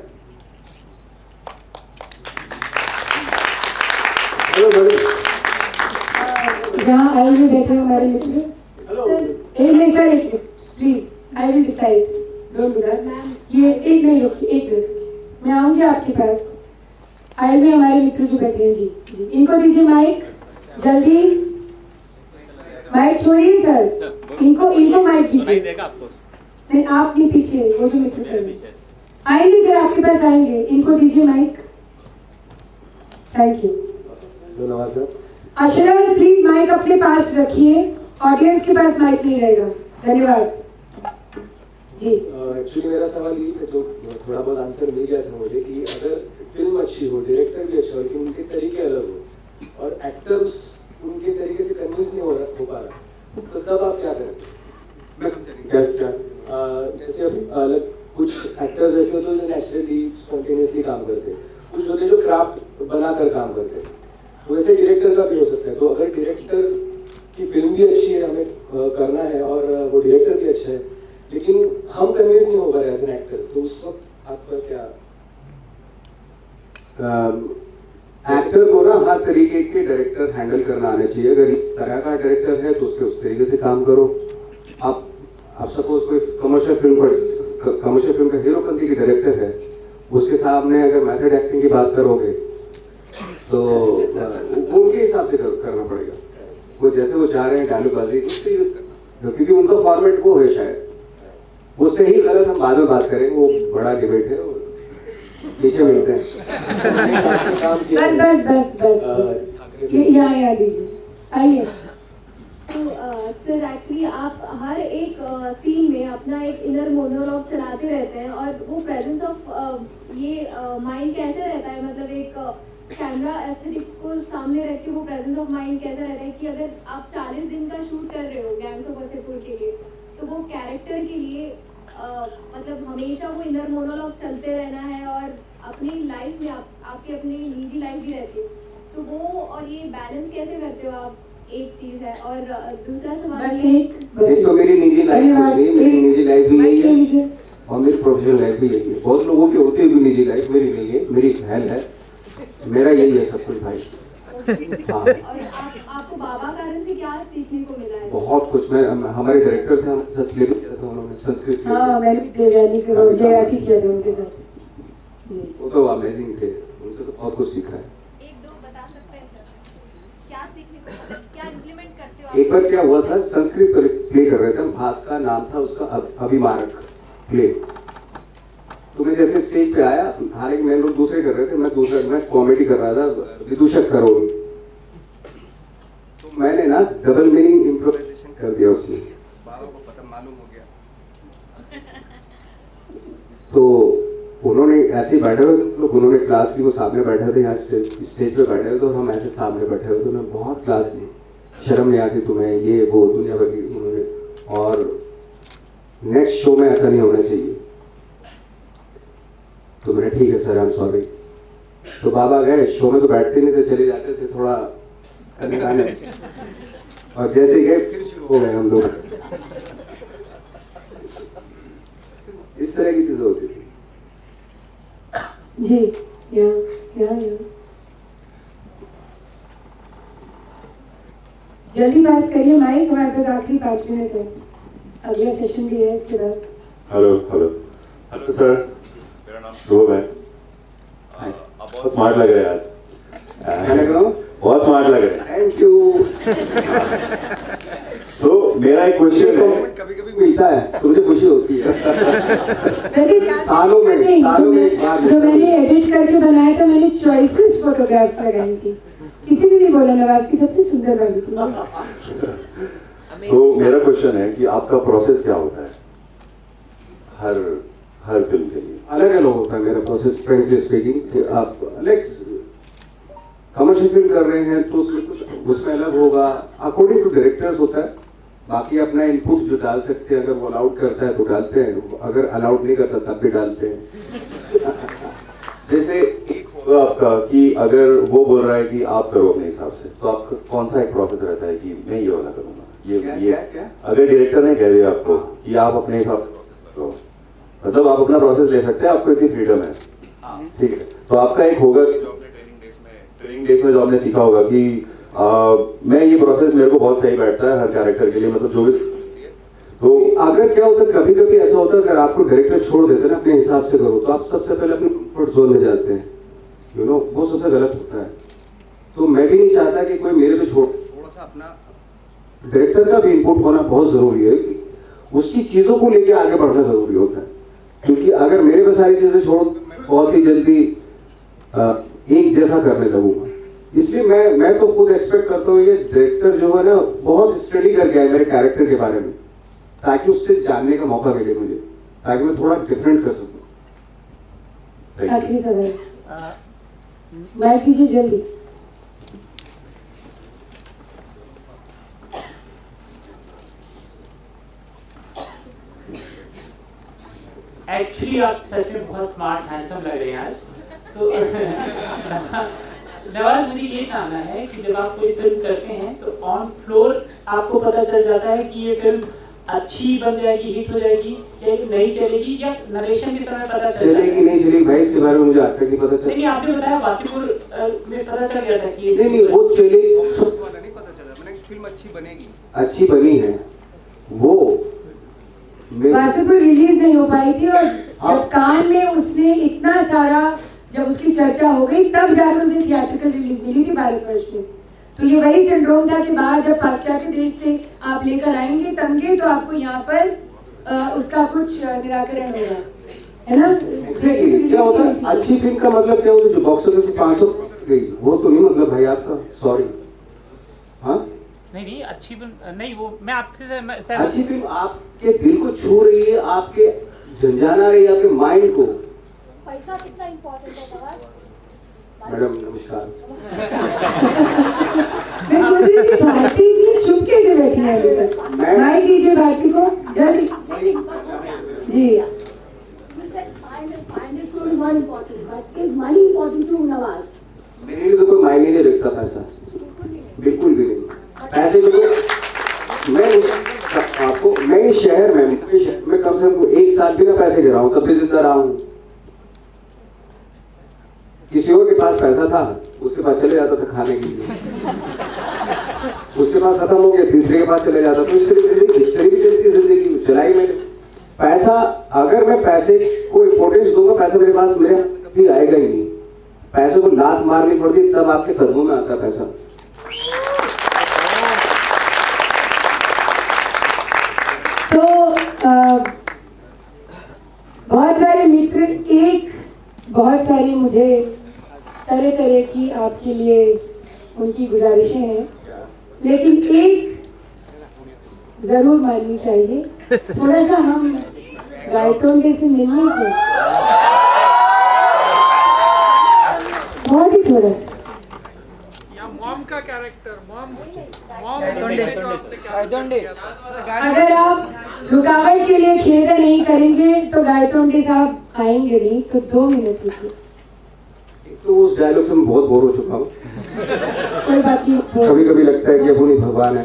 चलो बड़े जहाँ आई भी बैठे हो हमारे मित्र, एक नहीं सर, एक please, I will decide, don't do that. ये एक नहीं, रुकिए एक मिनट, मैं आऊंगी आपके पास। आई भी हमारे मित्र जो बैठे हैं जी, इनको दीजिए माइक, जल्दी माइक छोड़िए सर, इनको माइक दीजिए। नहीं आप नहीं, पीछे वो जो मित्र आएंगे सर आपके पास आएंगे, इनको दीजिए mic. Thank you. Ashraf please mic अपने पास रखिए, ऑडियंस के पास माइक नहीं रहेगा। धन्यवाद जी। एक्चुअली मेरा सवाल ये था, जो थोड़ा बहुत आंसर मिल गया था मुझे, कि अगर फिल्म अच्छी हो, डायरेक्टर भी अच्छा हो, लेकिन उनके तरीके अलग हो और एक्टर्स उनके तरीके से कन्विंस नहीं हो पा रहा, तो तब आप क्या करें? जैसे अब अलग कुछ एक्टर्स ऐसे होते हैं जो नेचुरली स्पॉन्टेनियसली काम करते हैं, कुछ होते हैं जो क्राफ्ट बनाकर काम करते हैं, तो वैसे डायरेक्टर का भी हो सकता है। तो अगर डायरेक्टर की फिल्म भी अच्छी है, हमें करना है, और वो डायरेक्टर भी अच्छा है, लेकिन हम कन्विंस नहीं हो पा रहे एज एन एक्टर, तो उस वक्त आपका क्या? एक्टर को ना हर तरीके के डायरेक्टर हैंडल करना आना चाहिए। अगर इस तरह का डायरेक्टर है तो उसके उस तरीके से काम करो, आप सपोज कोई कमर्शियल फिल्म का हीरो बंदी की डायरेक्टर है, उसके सामने अगर मेथड एक्टिंग की बात करोगे तो उनके हिसाब से करना पड़ेगा। वो जैसे वो चाह रहे हैं डायलॉगबाजी उससे यूज करना, क्योंकि उनका फॉर्मेट वो है शायद। वो सही गलत हम बाद में बात करेंगे, वो बड़ा डिबेट है, पीछे मिलते हैं। बस यहाँ दीजिए, आइए। सर एक्चुअली आप हर एक सीन में अपना एक इनर मोनोलॉग चलाते रहते हैं, और वो प्रेजेंस ऑफ ये माइंड कैसे रहता है, मतलब एक कैमरा एस्थेटिक्स को सामने रख के वो प्रेजेंस ऑफ माइंड कैसे रहता है कि अगर आप 40 दिन का शूट कर रहे हो गैंग्स ऑफ वासेपुर के लिए, तो वो कैरेक्टर के लिए मतलब हमेशा वो इनर मोनोलॉग चलते रहना है, और अपनी लाइफ में आपकी अपनी निजी लाइफ भी रहती है, तो वो और ये बैलेंस कैसे करते हो आप? एक चीज है। और दूसरा सवाल एक तो मेरी निजी लाइफ मेरी निजी लाइफ भी यही है और मेरी प्रोफेशनल लाइफ भी यही है। बहुत लोगों की होती है निजी लाइफ, मेरी नहीं है, मेरी हेल है, मेरा यही है सब कुछ भाई। हाँ। और आपको बाबा कारण से क्या सीखने को मिला है? बहुत कुछ। मैं हमारे डायरेक्टर थे, हमने साथ किया था, उन्होंने संस्कृत मैंने भी देवयानी किया था उनके साथ। वो तो अमेजिंग थे, उनसे तो बहुत कुछ सीखा है। एक दो बता सकते हैं सर, क्या सीखने को, मतलब क्या इम्प्लीमेंट करते हो? एक बार क्या हुआ था, संस्कृत प्ले कर रहे थे, भास का नाम था उसका अभिमारक प्ले। तो मैं जैसे स्टेज पे आया, हालांकि मैं लोग दूसरे कर रहे थे, मैं कॉमेडी कर रहा था, विदूषक करोड़। तो मैंने ना डबल मीनिंग इम्प्रोवाइजेशन कर दिया उसमें, बाबा को पता मालूम हो गया। तो उन्होंने ऐसे ही बैठे हुए लोग, उन्होंने क्लास ली, वो सामने बैठे थे, यहाँ स्टेज पे बैठे हुए थे और हम ऐसे सामने बैठे हुए थे। उन्होंने बहुत क्लास ली, शर्म नहीं आती तुम्हें, ये वो दुनिया भर की उन्होंने। और नेक्स्ट शो में ऐसा नहीं होना चाहिए। तो मैंने ठीक है सर, आई एम सॉरी। तो बाबा गए, शो में तो बैठते नहीं थे, चले जाते थे थोड़ा गाने, और जैसे गए फिर शुरू हो गए हम लोग। इस तरह की चीजें होती थी जी। या जल्दी पास करिए माइक, हमारे पास आखिरी 5 मिनट है, अगला सेशन भी है इसके बाद। हेलो सर, मेरा नाम शुभ है। आप बहुत स्मार्ट लग रहे हैं आज। क्या लग रहा हूँ? बहुत स्मार्ट लग रहे हैं। Thank you. तो मेरा एक क्वेश्चन है, कभी कभी मिलता है तो मुझे खुशी होती है। सालों में जो मैंने एडिट करके बनाया था, मैंने चॉइसेस फोटोग्राफ्स लगाई थी, किसी ने नहीं बोला नवाज की सबसे सुंदर वाली थी। तो मेरा क्वेश्चन है कि आपका प्रोसेस क्या होता है हर फिल्म के लिए? अलग अलग होता है मेरा प्रोसेस, फ्रेंकली स्पीकिंग। आप लाइक कमर्शियल फिल्म कर रहे हैं तो उसमें अलग होगा, अकॉर्डिंग टू डायरेक्टर्स होता है। बाकी अपना इनपुट जो डाल सकते हैं, अगर वो अलाउड करता है तो डालते हैं, अगर अलाउड नहीं करता तब भी डालते हैं। जैसे एक होगा आपका कि अगर वो बोल रहा है कि आप करो अपने हिसाब से, तो आपका कौन सा एक प्रोसेस रहता है कि मैं ये वाला करूँगा, ये अगर डायरेक्टर ने कह दिया आपको कि आप अपने हिसाब से प्रोसेस करो, मतलब आप अपना प्रोसेस ले सकते हैं, आपको इतनी फ्रीडम है, ठीक है। तो आपका एक होगा कि जो आपने ट्रेनिंग डेज में जो आपने सीखा होगा कि मैं ये प्रोसेस मेरे को बहुत सही बैठता है हर कैरेक्टर के लिए, मतलब जो भी। तो अगर क्या होता है, कभी कभी ऐसा होता है, अगर आपको डायरेक्टर छोड़ देते हैं ना अपने हिसाब से करो, तो आप सबसे पहले अपने कंफर्ट जोन में जाते हैं, यू नो, वो सबसे गलत होता है। तो मैं भी नहीं चाहता कि कोई मेरे पे छोड़। थोड़ा सा अपना डायरेक्टर का भी इनपुट होना बहुत जरूरी है, कि उसकी चीजों को लेके आगे बढ़ना जरूरी होता है। क्योंकि अगर मेरे पे सारी चीजें छोड़ तो मैं बहुत ही जल्दी एक जैसा करने लगूंगा। इसलिए मैं तो खुद एक्सपेक्ट करता हूँ कि डायरेक्टर जो है ना बहुत स्टडी करके आए मेरे कैरेक्टर के बारे में, ताकि उससे जानने का मौका मिले मुझे, ताकि मैं थोड़ा डिफरेंट कर सकूं। आखिरी सवाल, माइक कीजिए जल्दी। एक्चुअली आप सच में बहुत स्मार्ट हैंडसम लग रहे हैं आज। तो नवाज, मुझे ये जानना है कि जब आप कोई फिल्म करते हैं तो ऑन फ्लोर आपको पता चल जाता है कि ये फिल्म अच्छी बन जाएगी, हिट हो जाएगी, या नहीं चलेगी, या नरेशन के समय पता चल चलेगी नहीं चलेगी भाई, इसके बारे में मुझे आज तक नहीं पता चला। नहीं, आपने बताया वासीपुर में पता चल गया था कि नहीं वो चलेगी, वाला नहीं पता चला, मैंने फिल्म अच्छी बनेगी, अच्छी बनी है, वो वासुपुर रिलीज नहीं हो पाई थी और जब कान में उसने इतना सारा, जब उसकी चर्चा हो गई तब जाकर उसे थिएट्रिकल रिलीज मिली थी भारतवर्ष में। तो ये वही सिंड्रोम था कि बाद जब पाश्चात्य देश से आप लेकर आएंगे तमगे तो आपको यहाँ पर उसका कुछ निराकरण होगा, है ना? क्या होता है अच्छी फिल्म का मतलब क्या होता है? जो बॉक्स ऑफिस से 500 गई वो तो नहीं मतलब भाई आपका, सॉरी। हाँ नहीं अच्छी फिल्म नहीं, वो मैं आपसे अच्छी फिल्म आपके दिल को छू रही है, आपके झंझाना रही है, आपके माइंड को। पैसा कितना इम्पोर्टेंट है नवाज? मैडम नमस्कार। मैं सोच रही थी भारती इतनी चुपके से बैठी है अभी तक। माइक दीजिए भारती को जल्दी। जी मेरे लिए तो कोई मायने नहीं रखता पैसा, बिल्कुल भी नहीं। पैसे देखो मैं इस शहर में कम से कम 1 साल बिना पैसे दे रहा हूँ, तब भी जिंदा रहा हूँ। किसी और के पास पैसा था, उसके पास चले जाता था खाने के लिए, उसके पास खत्म हो गया, तीसरे के पास चले जाता, तो इस तरह भी चलती जिंदगी चलाई मैंने। पैसा अगर मैं पैसे को इम्पोर्टेंस दूंगा, पैसा मेरे पास मेरे कभी आएगा ही नहीं। पैसे को लात मारनी पड़ती तब आपके कदमों में आता पैसा। तो बहुत सारे मित्र, बहुत सारी मुझे तरह तरह की आपके लिए उनकी गुजारिशें हैं, लेकिन एक जरूर माननी चाहिए, थोड़ा सा हम गायतोंगे से मिलने को, बहुत ही थोड़ा सा। मॉम का कैरेक्टर, मॉम अगर आप रुकावट के लिए खेद नहीं करेंगे तो गायतोंगे साहब आएंगे नहीं, तो 2 मिनट रुकिए। तो उस डायलॉग से मैं बहुत बोर हो चुका हूँ। कोई बात नहीं, कभी कभी लगता है कि अब उन्हीं भगवान है।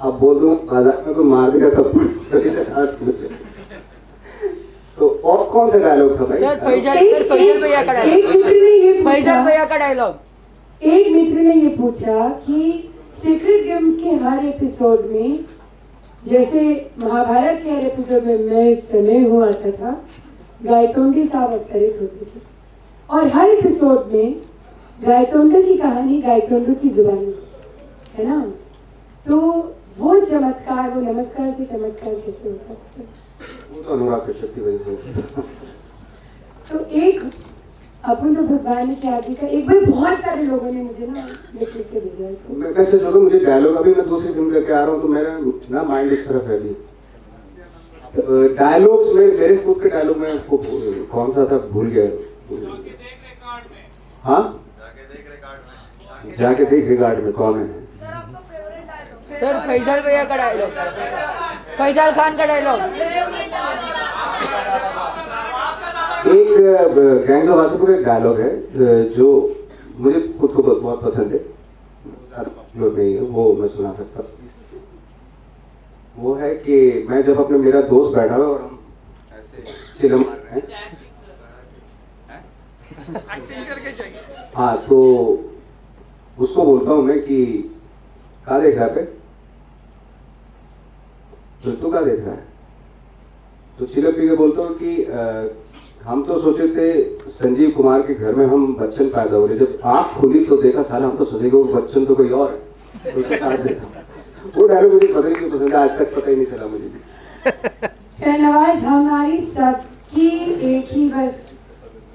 अब बोल दूं बाजार में कोई मार देगा तब। तो और कौन सा डायलॉग था भाई? फैजल भैया का डायलॉग। एक मित्र ने ये पूछा, फैजल भैया का डायलॉग। एक मित्र ने ये पूछा कि सीक्रेट गेम्स के हर एपिसोड में, जैसे महाभारत के हर एपिसोड में मैं समय हुआ था, गायतोंडे साहब अवतरित होते थे और हर एपिसोड में गायतोंडे की कहानी गायतोंडे की जुबानी, है ना? तो वो चमत्कार, वो नमस्कार से चमत्कार कैसे होता है? वो तो अनुराग कश्यप की वजह से। तो एक अपन तो भगवान की आज्ञा का, एक बार बहुत सारे लोगों ने मुझे ना लिख के भेजा है। मैं कैसे चलो मुझे डायलॉग, अभी मैं दूसरी फिल्म करके आ रहा हूँ तो मेरा ना माइंड इस तरफ है अभी। डायलॉग्स में मेरे खुद के डायलॉग में कौन सा था भूल गया। हाँ जाके देख रिकॉर्ड में कौन है? सर फैजल भैया का डायलॉग, फैजल खान का डायलॉग। एक गैंग ऑफ वासेपुर एक डायलॉग है जो मुझे खुद को बहुत पसंद है, नहीं है वो मैं सुना सकता। वो है कि मैं जब अपने मेरा दोस्त बैठा हुआ और हम ऐसे चिल्ला मार रहे हैं, हाँ, तो उसको बोलता हूँ मैं कि क्या देख रहा है पे, तू क्या देख रहा है? तो चिलक पी के बोलता हूँ कि हम तो सोचे थे संजीव कुमार के घर में हम बच्चन पैदा हो रहे, जब आँख खुली तो देखा साला हम तो सोचे वो बच्चन तो कोई और है, तो उसे काट देता। वो डायलॉग मुझे पता नहीं क्यों पसंद है, आज तक पता ही नहीं चला मुझे। नवाज, हमारी सबकी एक ही बस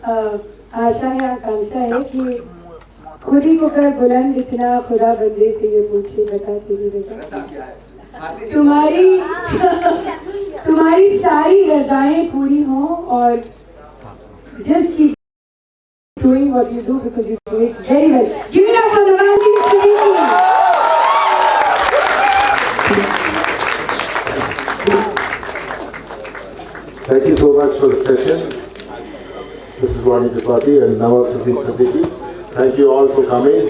आशा है, आकांक्षा है कि खुद ही को कर बुलंद इतना खुदा बंदे से ये पूछे, बता तेरी रजा, तुम्हारी सारी रजाएं पूरी हों और just keep doing what you do because you do it very well. Give it up for Nawaz. Thank you so much for the session. This is Wani Tripathi and Nawazuddin Siddiqui. Thank you all for coming.